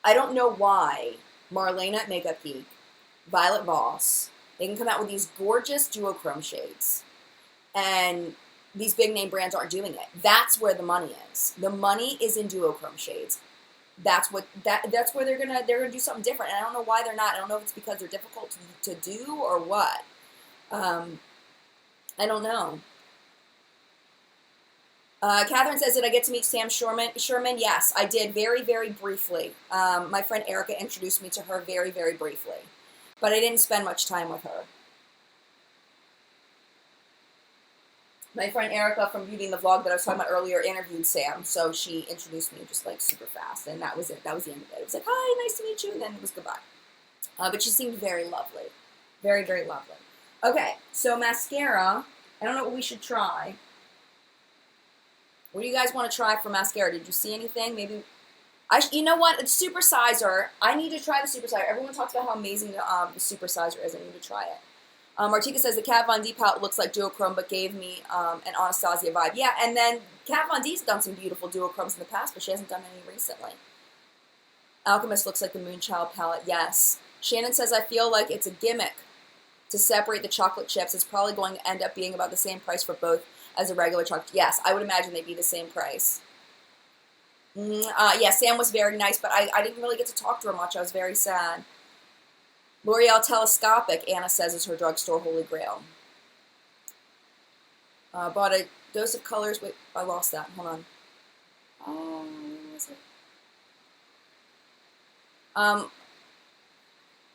I don't know why Marlena at Makeup Geek, Violet Voss, they can come out with these gorgeous duochrome shades, and these big name brands aren't doing it. That's where the money is. The money is in duochrome shades. That's where they're gonna do something different. And I don't know why they're not. I don't know if it's because they're difficult to do or what. I don't know. Catherine says, did I get to meet Sam Sherman? Yes, I did very, very briefly. My friend Erica introduced me to her very, very briefly. But I didn't spend much time with her. My friend Erica from Beauty in the Vlog that I was talking about earlier interviewed Sam, so she introduced me just like super fast, and that was it. That was the end of it. It was like, hi, nice to meet you, and then it was goodbye. But she seemed very lovely. Very, very lovely. Okay, so mascara. I don't know what we should try. What do you guys want to try for mascara? Did you see anything? Maybe, you know what? It's Supersizer. I need to try the Supersizer. Everyone talks about how amazing the Supersizer is. I need to try it. Martika says the Kat Von D palette looks like duochrome, but gave me an Anastasia vibe. Yeah, and then Kat Von D's done some beautiful duochromes in the past, but she hasn't done any recently. Alchemist looks like the Moonchild palette. Yes. Shannon says, I feel like it's a gimmick to separate the chocolate chips. It's probably going to end up being about the same price for both as a regular chocolate. Yes, I would imagine they'd be the same price. Yeah, Sam was very nice, but I didn't really get to talk to her much. I was very sad. L'Oreal Telescopic, Anna says, is her drugstore holy grail. Bought a dose of colors. Wait, I lost that. Hold on. Where was it?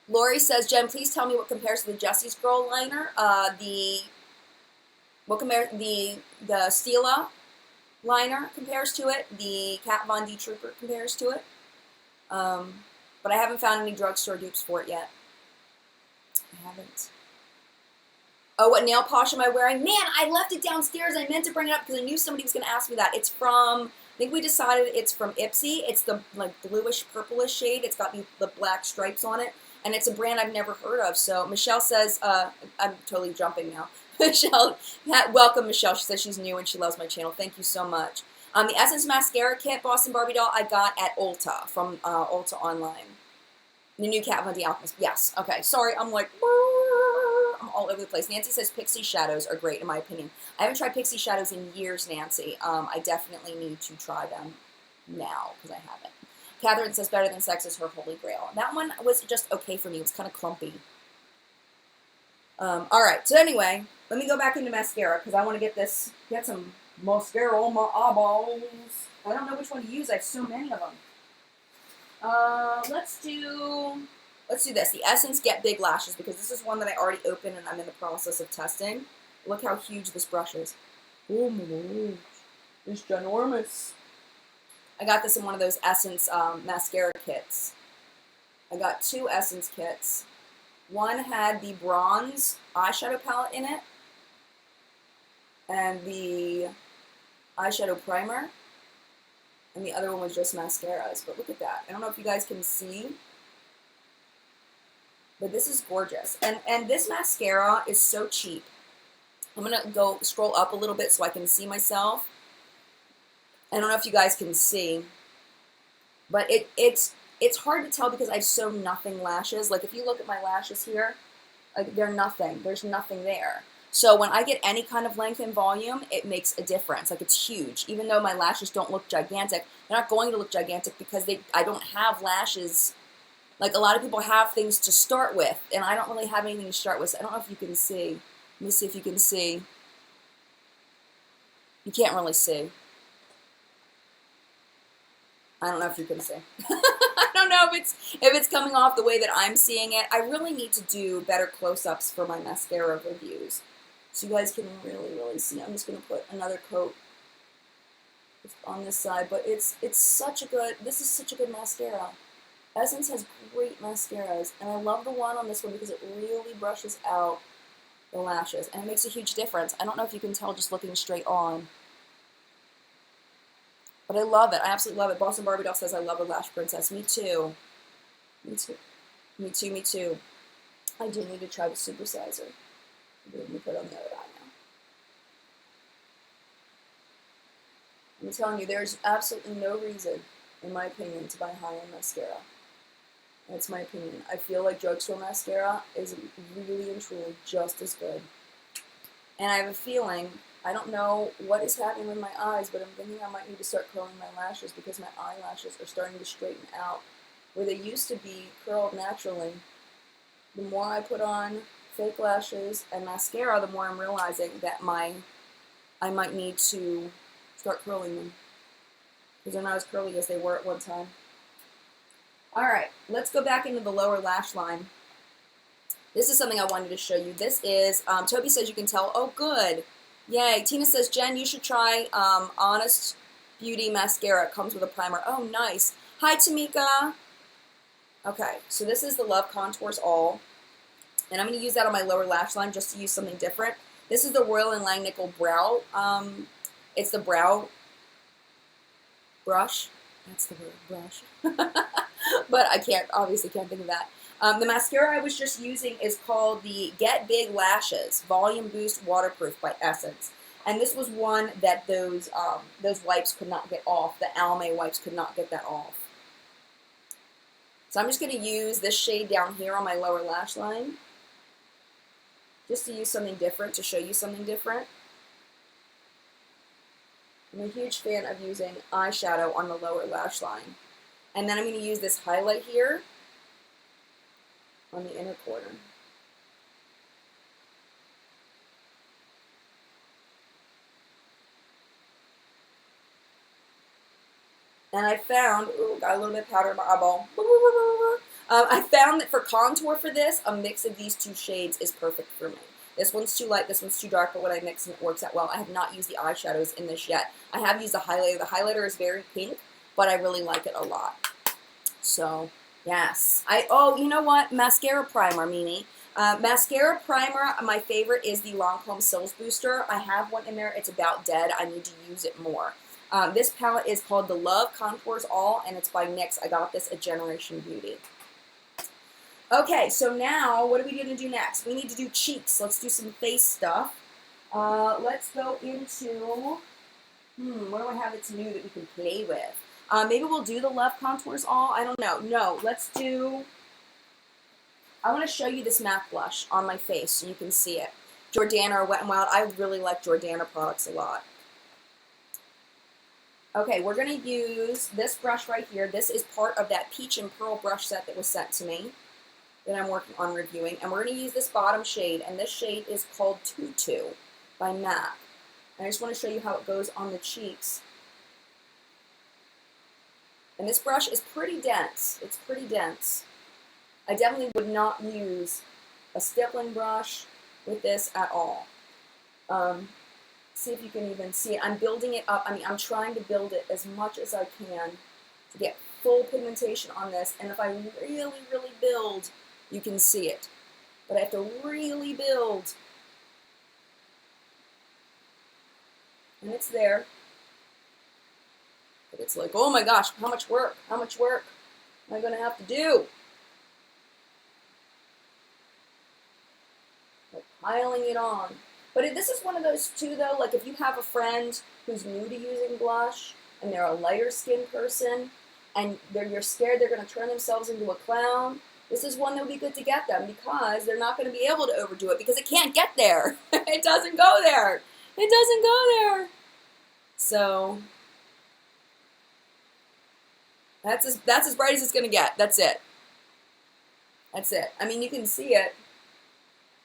Lori says, Jen, please tell me what compares to the Jessie's Girl liner. The Stila liner compares to it. The Kat Von D Trooper compares to it. But I haven't found any drugstore dupes for it yet. I haven't. Oh, what nail polish am I wearing? Man, I left it downstairs. I meant to bring it up because I knew somebody was going to ask me that. It's from, I think we decided it's from Ipsy. It's the like bluish purplish shade. It's got the black stripes on it. And it's a brand I've never heard of. So Michelle says, I'm totally jumping now. Michelle, welcome Michelle. She says she's new and she loves my channel. Thank you so much. The Essence Mascara Kit, Boston Barbie Doll, I got at Ulta, from Ulta Online. The new Kat Von D Alchemist. Yes. Okay. Sorry. I'm like, I'm all over the place. Nancy says Pixie shadows are great in my opinion. I haven't tried Pixie shadows in years, Nancy. I definitely need to try them now because I haven't. Catherine says Better Than Sex is her holy grail. That one was just okay for me. It was kind of clumpy. All right. So anyway, let me go back into mascara because I want to get some mascara on my eyeballs. I don't know which one to use. I have so many of them. Let's do this. The Essence Get Big Lashes, because this is one that I already opened and I'm in the process of testing. Look how huge this brush is. Oh my gosh. It's ginormous. I got this in one of those Essence mascara kits. I got 2 Essence kits. One had the bronze eyeshadow palette in it and the eyeshadow primer. And the other one was just mascaras. But look at that. I don't know if you guys can see. But this is gorgeous. And this mascara is so cheap. I'm going to go scroll up a little bit so I can see myself. I don't know if you guys can see. But it's hard to tell because I have so nothing lashes. Like if you look at my lashes here, like they're nothing. There's nothing there. So when I get any kind of length and volume, it makes a difference. Like it's huge. Even though my lashes don't look gigantic, they're not going to look gigantic because I don't have lashes. Like a lot of people have things to start with, and I don't really have anything to start with. So I don't know if you can see. Let me see if you can see. You can't really see. I don't know if you can see. I don't know if it's coming off the way that I'm seeing it. I really need to do better close-ups for my mascara reviews, so you guys can really see. I'm just going to put another coat on this side, but it's such a good. This is such a good mascara. Essence has great mascaras, and I love the one on this one because it really brushes out the lashes, and it makes a huge difference. I don't know if you can tell just looking straight on. But I love it. I absolutely love it. Boston Barbie Doll says, I love a Lash Princess. Me too. Me too. Me too, me too. I do need to try the supersizer. Let me put it on the other eye now. I'm telling you, there's absolutely no reason, in my opinion, to buy high-end mascara. That's my opinion. I feel like drugstore mascara is really and truly just as good. And I have a feeling, I don't know what is happening with my eyes, but I'm thinking I might need to start curling my lashes because my eyelashes are starting to straighten out. Where they used to be curled naturally, the more I put on fake lashes and mascara, the more I'm realizing that I might need to start curling them because they're not as curly as they were at one time. Alright, let's go back into the lower lash line. This is something I wanted to show you. This is, Toby says you can tell. Oh, good. Yay. Tina says, Jen, you should try Honest Beauty Mascara. It comes with a primer. Oh, nice. Hi, Tamika. Okay, so this is the Love Contours All. And I'm going to use that on my lower lash line just to use something different. This is the Royal & Langnickel Brow. It's the brow brush. That's the word, brush. But I obviously can't think of that. The mascara I was just using is called the Get Big Lashes Volume Boost Waterproof by Essence. And this was one that those wipes could not get off. The Almay wipes could not get that off. So I'm just going to use this shade down here on my lower lash line. Just to use something different, to show you something different. I'm a huge fan of using eyeshadow on the lower lash line. And then I'm going to use this highlight here on the inner corner. And I found, ooh, got a little bit of powder in my eyeball. I found that for contour for this, a mix of these two shades is perfect for me. This one's too light, this one's too dark, but when I mix them, it works out well. I have not used the eyeshadows in this yet. I have used the highlighter. The highlighter is very pink, but I really like it a lot. So, yes. Oh, you know what? Mascara primer, Mimi. Mascara primer, my favorite is the Lancome Sills Booster. I have one in there. It's about dead. I need to use it more. This palette is called the Love Contours All, and it's by NYX. I got this at Generation Beauty. Okay, so now, what are we going to do next? We need to do cheeks. Let's do some face stuff. Let's go into, what do I have that's new that we can play with? Maybe we'll do the Love Contours All. I don't know. No, let's do, I want to show you this MAC blush on my face so you can see it. Jordana or Wet n Wild. I really like Jordana products a lot. Okay, we're going to use this brush right here. This is part of that Peach and Pearl brush set that was sent to me that I'm working on reviewing. And we're going to use this bottom shade, and this shade is called Tutu by MAC. And I just want to show you how it goes on the cheeks. And this brush is pretty dense. It's pretty dense. I definitely would not use a stippling brush with this at all. See if you can even see it. I'm building it up. I mean, I'm trying to build it as much as I can to get full pigmentation on this. And if I really, really build, you can see it. But I have to really build. And it's there. But it's like, oh my gosh, how much work? How much work am I going to have to do? Like piling it on. But this is one of those too, though, like if you have a friend who's new to using blush and they're a lighter skinned person and you're scared they're going to turn themselves into a clown, this is one that would be good to get them because they're not going to be able to overdo it because it can't get there. It doesn't go there. It doesn't go there. So that's as bright as it's going to get. That's it. That's it. I mean, you can see it.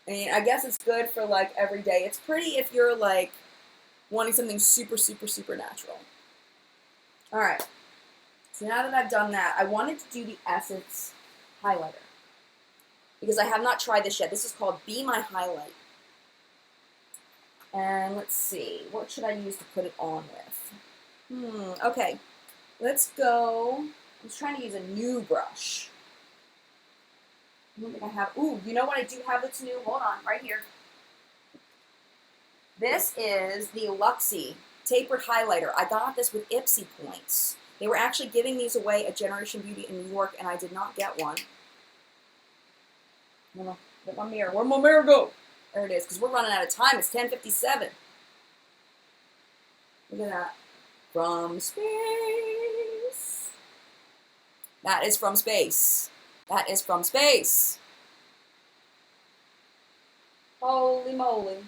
I mean, I guess it's good for like every day. It's pretty if you're like wanting something super, super, super natural. All right. So now that I've done that, I wanted to do the Essence highlighter because I have not tried this yet. This is called Be My Highlight. And let's see, what should I use to put it on with? Okay, let's go. I'm just trying to use a new brush. I don't think I have, ooh, you know what I do have that's new? Hold on, right here. This is the Luxie Tapered Highlighter. I got this with Ipsy points. They were actually giving these away at Generation Beauty in New York, and I did not get one. I'm gonna get my mirror. Where'd my mirror go? There it is, because we're running out of time. It's 10:57. Look at that. From space. That is from space. That is from space. Holy moly.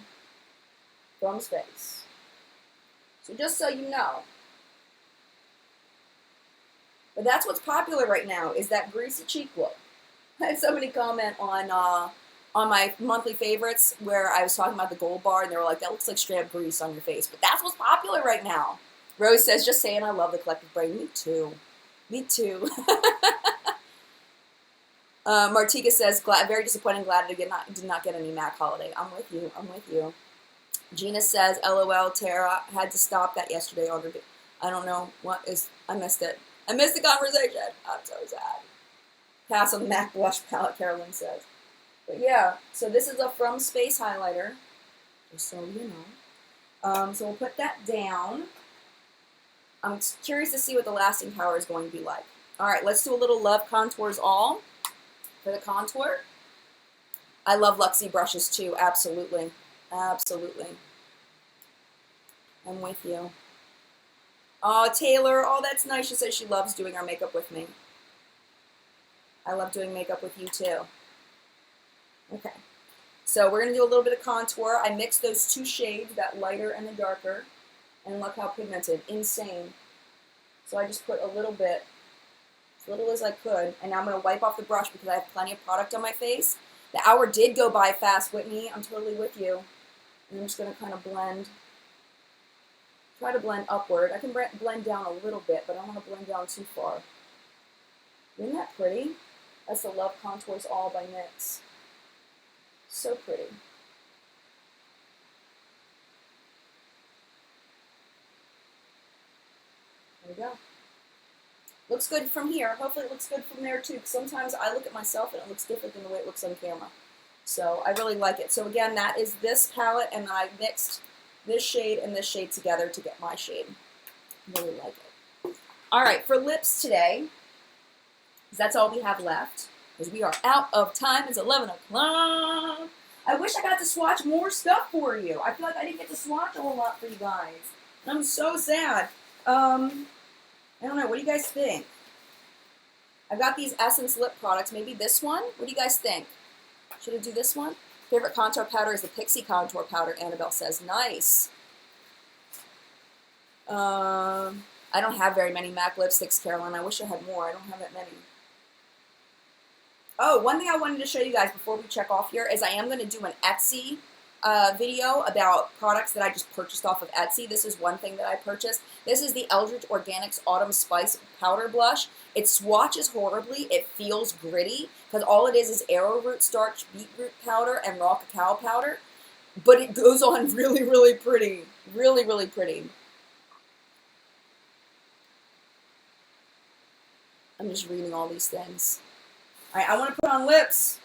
From space. So just so you know. But that's what's popular right now, is that greasy cheek look. I had somebody comment on my monthly favorites where I was talking about the gold bar, and they were like, that looks like straight up grease on your face. But that's what's popular right now. Rose says, just saying I love the collective brain. Me too. Me too. Martika says, very disappointing, glad I did not get any MAC holiday. I'm with you. I'm with you. Gina says, LOL, Tara, had to stop that yesterday. I don't know what is, I missed it. I missed the conversation. I'm so sad. Pass on the MAC blush palette, Carolyn says. But yeah, so this is a From Space highlighter, just so you know. So we'll put that down. I'm curious to see what the lasting power is going to be like. All right, let's do a little Love Contours All for the contour. I love Luxie brushes too, absolutely. Absolutely. I'm with you. Oh, Taylor, oh, that's nice. She says she loves doing our makeup with me. I love doing makeup with you too. Okay, so we're going to do a little bit of contour. I mixed those two shades, that lighter and the darker, and look how pigmented, insane. So I just put a little bit, as little as I could, and now I'm going to wipe off the brush because I have plenty of product on my face. The hour did go by fast, Whitney. I'm totally with you. And I'm just going to kind of blend, try to blend upward. I can blend down a little bit, but I don't want to blend down too far. Isn't that pretty? That's the Love Contours All by NYX. So pretty. There we go. Looks good from here. Hopefully it looks good from there too, because sometimes I look at myself and it looks different than the way it looks on camera. So I really like it. So again, that is this palette, and I mixed this shade and this shade together to get my shade. Really like it. All right, for lips today, because that's all we have left, because we are out of time. It's 11 o'clock. I wish I got to swatch more stuff for you. I feel like I didn't get to swatch a whole lot for you guys. And I'm so sad. I don't know. What do you guys think? I've got these Essence lip products. Maybe this one? What do you guys think? Should I do this one? Favorite contour powder is the Pixie contour powder, Annabelle says. Nice. I don't have very many MAC lipsticks, Caroline. I wish I had more. I don't have that many. Oh, one thing I wanted to show you guys before we check off here is I am going to do an Etsy video about products that I just purchased off of Etsy. This is one thing that I purchased. This is the Eldridge Organics Autumn Spice Powder Blush. It swatches horribly. It feels gritty because all it is arrowroot starch, beetroot powder, and raw cacao powder. But it goes on really, really pretty. Really, really pretty. I'm just reading all these things. All right, I want to put on lips.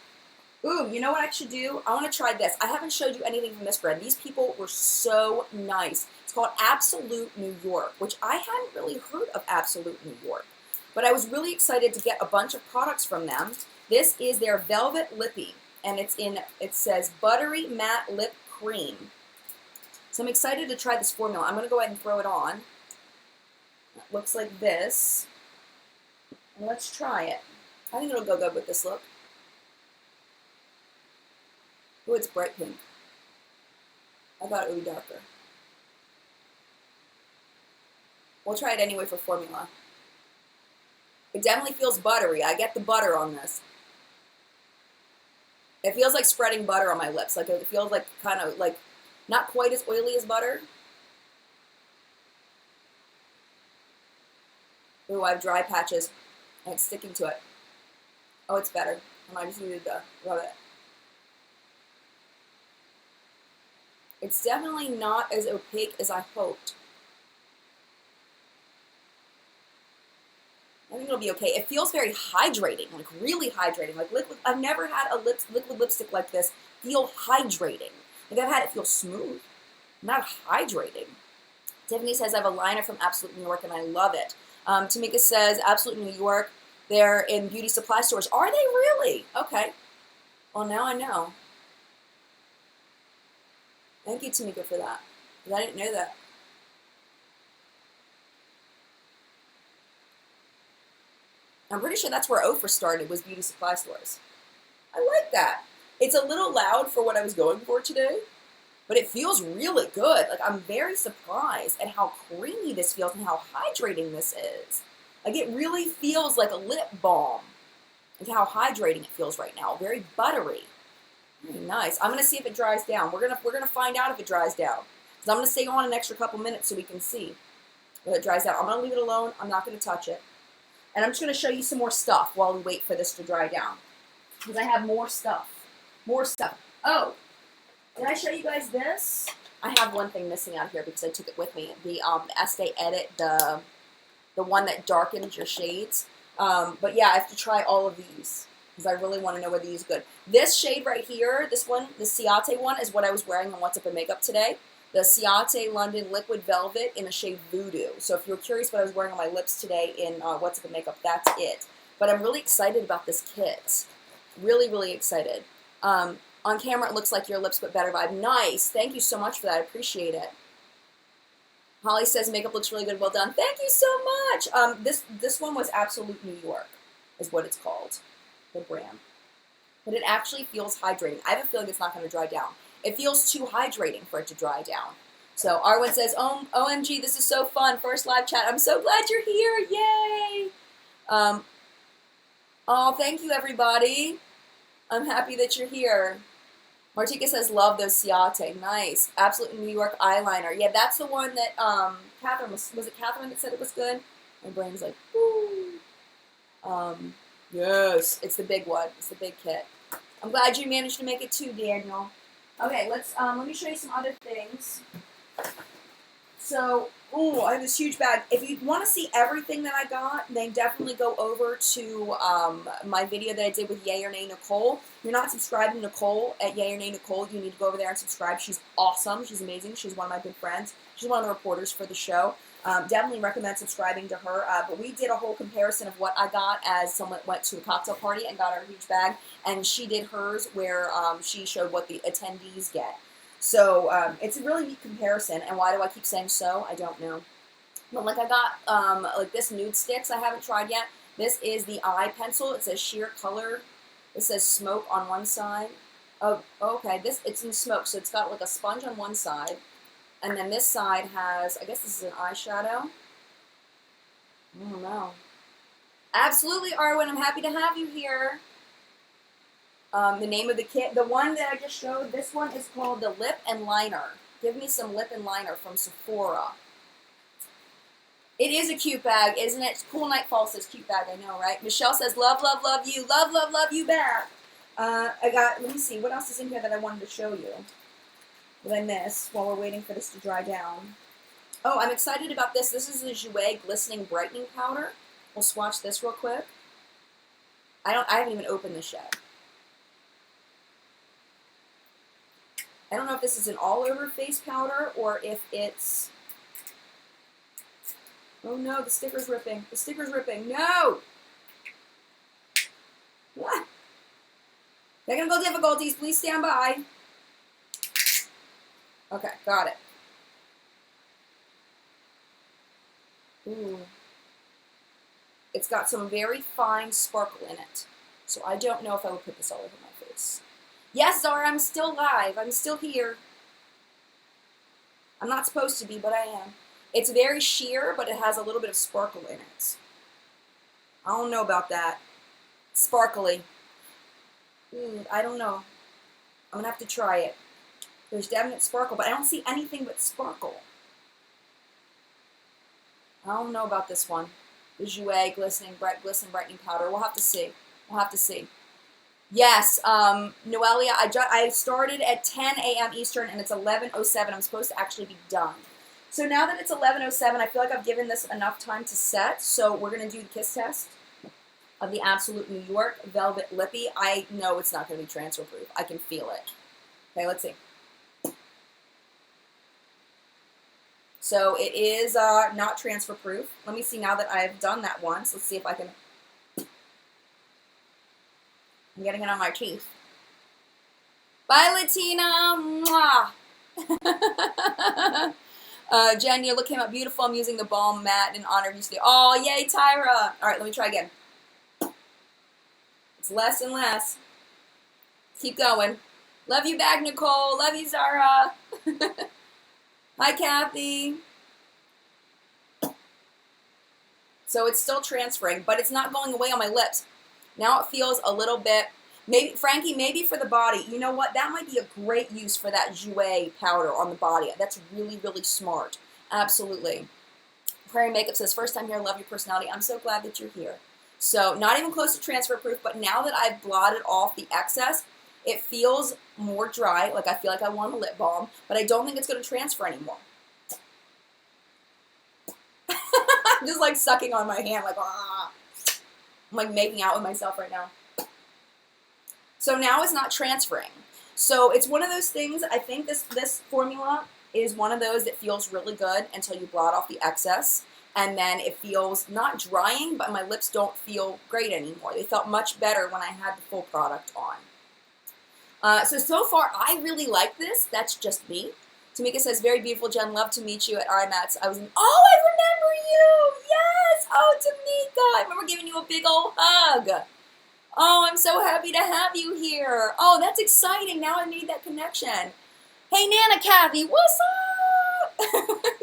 Ooh, you know what I should do? I want to try this. I haven't showed you anything from this brand. These people were so nice. It's called Absolute New York, which I hadn't really heard of Absolute New York. But I was really excited to get a bunch of products from them. This is their Velvet Lippy, and it says Buttery Matte Lip Cream. So I'm excited to try this formula. I'm going to go ahead and throw it on. It looks like this. And let's try it. I think it'll go good with this look. Oh, it's bright pink. I thought it would be darker. We'll try it anyway for formula. It definitely feels buttery. I get the butter on this. It feels like spreading butter on my lips. Like it feels like kind of like not quite as oily as butter. Ooh, I have dry patches and it's sticking to it. Oh, it's better. And I just needed to rub it. It's definitely not as opaque as I hoped. I think it'll be okay. It feels very hydrating, like really hydrating. Like liquid. I've never had a liquid lipstick like this feel hydrating. Like I've had it feel smooth, not hydrating. Tiffany says I have a liner from Absolute New York and I love it. Tamika says Absolute New York. They're in beauty supply stores. Are they really? Okay. Well, now I know. Thank you, Tamika, for that. Because I didn't know that. I'm pretty sure that's where Oprah started, was beauty supply stores. I like that. It's a little loud for what I was going for today, but it feels really good. Like, I'm very surprised at how creamy this feels and how hydrating this is. Like, it really feels like a lip balm. And how hydrating it feels right now. Very buttery. Very nice. I'm gonna see if it dries down. We're gonna find out if it dries down. Because I'm gonna stay on an extra couple minutes so we can see if it dries down. I'm gonna leave it alone. I'm not gonna touch it. And I'm just gonna show you some more stuff while we wait for this to dry down. Because I have more stuff. More stuff. Oh, did I show you guys this? I have one thing missing out here because I took it with me. The Estee Edit, the one that darkens your shades. But yeah, I have to try all of these because I really want to know whether these are good. This shade right here, this one, the Ciate one, is what I was wearing on What's Up in Makeup today. The Ciate London Liquid Velvet in the shade Voodoo. So if you're curious what I was wearing on my lips today in What's Up in Makeup, that's it. But I'm really excited about this kit. Really, really excited. On camera, it looks like your lips but better vibe. Nice. Thank you so much for that. I appreciate it. Holly says makeup looks really good. Well done. Thank you so much. This one was Absolute New York, is what it's called, the brand. But it actually feels hydrating. I have a feeling it's not going to dry down. It feels too hydrating for it to dry down. So Arwen says, oh, OMG, this is so fun. First live chat. I'm so glad you're here. Yay. Oh, thank you, everybody. I'm happy that you're here. Martika says, love those Ciate. Nice. Absolute New York eyeliner. Yeah, that's the one that Catherine was it Catherine that said it was good? My brain's like, woo. Yes, it's the big one. It's the big kit. I'm glad you managed to make it too, Daniel. Okay, let me show you some other things. So, I have this huge bag. If you want to see everything that I got, then definitely go over to my video that I did with Yay or Nay Nicole. If you're not subscribed to Nicole at Yay or Nay Nicole, you need to go over there and subscribe. She's awesome. She's amazing. She's one of my good friends. She's one of the reporters for the show. Definitely recommend subscribing to her. But we did a whole comparison of what I got as someone went to a cocktail party and got our huge bag. And she did hers where she showed what the attendees get. So it's a really neat comparison, and why do I keep saying so? I don't know. But like I got like this nude sticks I haven't tried yet. This is the eye pencil. It says sheer color. It says smoke on one side. Oh, okay. It's in smoke, so it's got like a sponge on one side, and then this side has, I guess this is an eyeshadow. I don't know. Absolutely, Arwen. I'm happy to have you here. The name of the kit, the one that I just showed, this one is called the Lip and Liner. Give me some lip and liner from Sephora. It is a cute bag, isn't it? Cool Nightfall says cute bag, I know, right? Michelle says love, love, love you. Love, love, love you back. Let me see, what else is in here that I wanted to show you that I missed while we're waiting for this to dry down? Oh, I'm excited about this. This is the Jouer Glistening Brightening Powder. We'll swatch this real quick. I haven't even opened this yet. I don't know if this is an all-over face powder or if it's... Oh no, the sticker's ripping. The sticker's ripping. No! What? Technical difficulties. Please stand by. Okay, got it. Ooh. It's got some very fine sparkle in it. So I don't know if I would put this all over my face. Yes, Zara, I'm still live. I'm still here. I'm not supposed to be, but I am. It's very sheer, but it has a little bit of sparkle in it. I don't know about that. Sparkly. I don't know. I'm going to have to try it. There's definite sparkle, but I don't see anything but sparkle. I don't know about this one. The Jouer Glisten Brightening Powder. We'll have to see. We'll have to see. Yes, Noelia, I started at 10 a.m. Eastern, and it's 11:07. I'm supposed to actually be done. So now that it's 11:07, I feel like I've given this enough time to set. So we're going to do the kiss test of the Absolute New York Velvet Lippy. I know it's not going to be transfer proof. I can feel it. Okay, let's see. So it is not transfer proof. Let me see now that I've done that once. Let's see if I can. I'm getting it on my teeth. Bye, Latina. Mwah. Jen, your look came out beautiful. I'm using the balm matte in honor of you today. Oh, yay, Tyra. All right, let me try again. It's less and less. Keep going. Love you back, Nicole. Love you, Zara. Hi, Kathy. So it's still transferring, but it's not going away on my lips. Now it feels a little bit, maybe, Frankie, maybe for the body. You know what? That might be a great use for that Jouer powder on the body. That's really, really smart. Absolutely. Prairie Makeup says, first time here, love your personality. I'm so glad that you're here. So not even close to transfer proof, but now that I've blotted off the excess, it feels more dry. Like I feel like I want a lip balm, but I don't think it's going to transfer anymore. I'm just like sucking on my hand, like, ah. I'm like making out with myself right now. So now it's not transferring. So it's one of those things, I think this formula is one of those that feels really good until you blot off the excess. And then it feels not drying, but my lips don't feel great anymore. They felt much better when I had the full product on. So far, I really like this. That's just me. Tamika says, very beautiful, Jen. Love to meet you at IMATS. Oh, I remember you. Yes. Oh, Tamika. I remember giving you a big old hug. Oh, I'm so happy to have you here. Oh, that's exciting. Now I made that connection. Hey, Nana Kathy, what's up?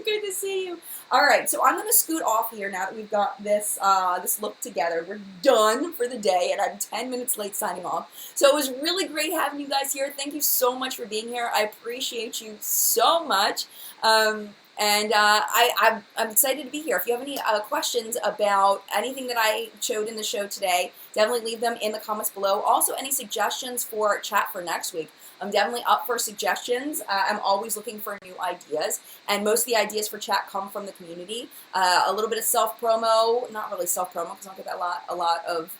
Good to see you. All right, so I'm going to scoot off here now that we've got this this look together. We're done for the day, and I'm 10 minutes late signing off. So it was really great having you guys here. Thank you so much for being here. I appreciate you so much. I'm excited to be here. If you have any questions about anything that I showed in the show today, definitely leave them in the comments below. Also, any suggestions for chat for next week. I'm definitely up for suggestions. I'm always looking for new ideas, and most of the ideas for chat come from the community. A little bit of self-promo, not really self-promo because I don't get that a lot of,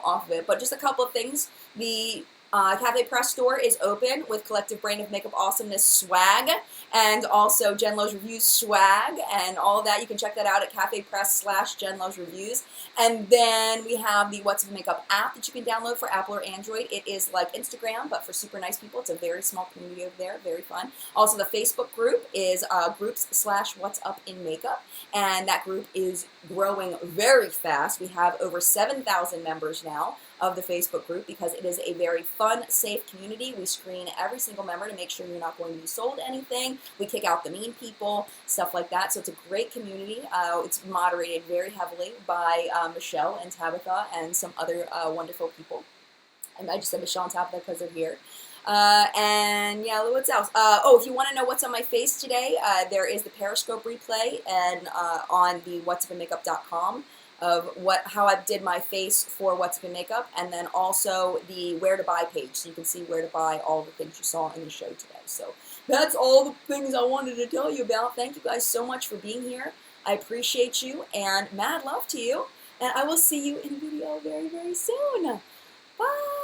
off of it, but just a couple of things. The Cafe Press store is open with Collective Brain of Makeup Awesomeness swag, and also Jen Lowe's Reviews swag, and all of that. You can check that out at Cafe Press /Jen Lowe's Reviews. And then we have the What's Up Makeup app that you can download for Apple or Android. It is like Instagram, but for super nice people. It's a very small community over there, very fun. Also, the Facebook group is groups /What's Up in Makeup, and that group is growing very fast. We have over 7,000 members now of the Facebook group because it is a very fun, safe community. We screen every single member to make sure you're not going to be sold anything. We kick out the mean people, stuff like that. So it's a great community. It's moderated very heavily by Michelle and Tabitha and some other wonderful people. And I just said Michelle and Tabitha because they're here. And yeah, what else? If you want to know what's on my face today, there is the Periscope replay and on the whatsupinmakeup.com of how I did my face for What's Up in Makeup, and then also the where to buy page, so you can see where to buy all the things you saw in the show today. So that's all the things I wanted to tell you about. Thank you guys so much for being here. I appreciate you, and mad love to you, and I will see you in a video very, very soon. Bye!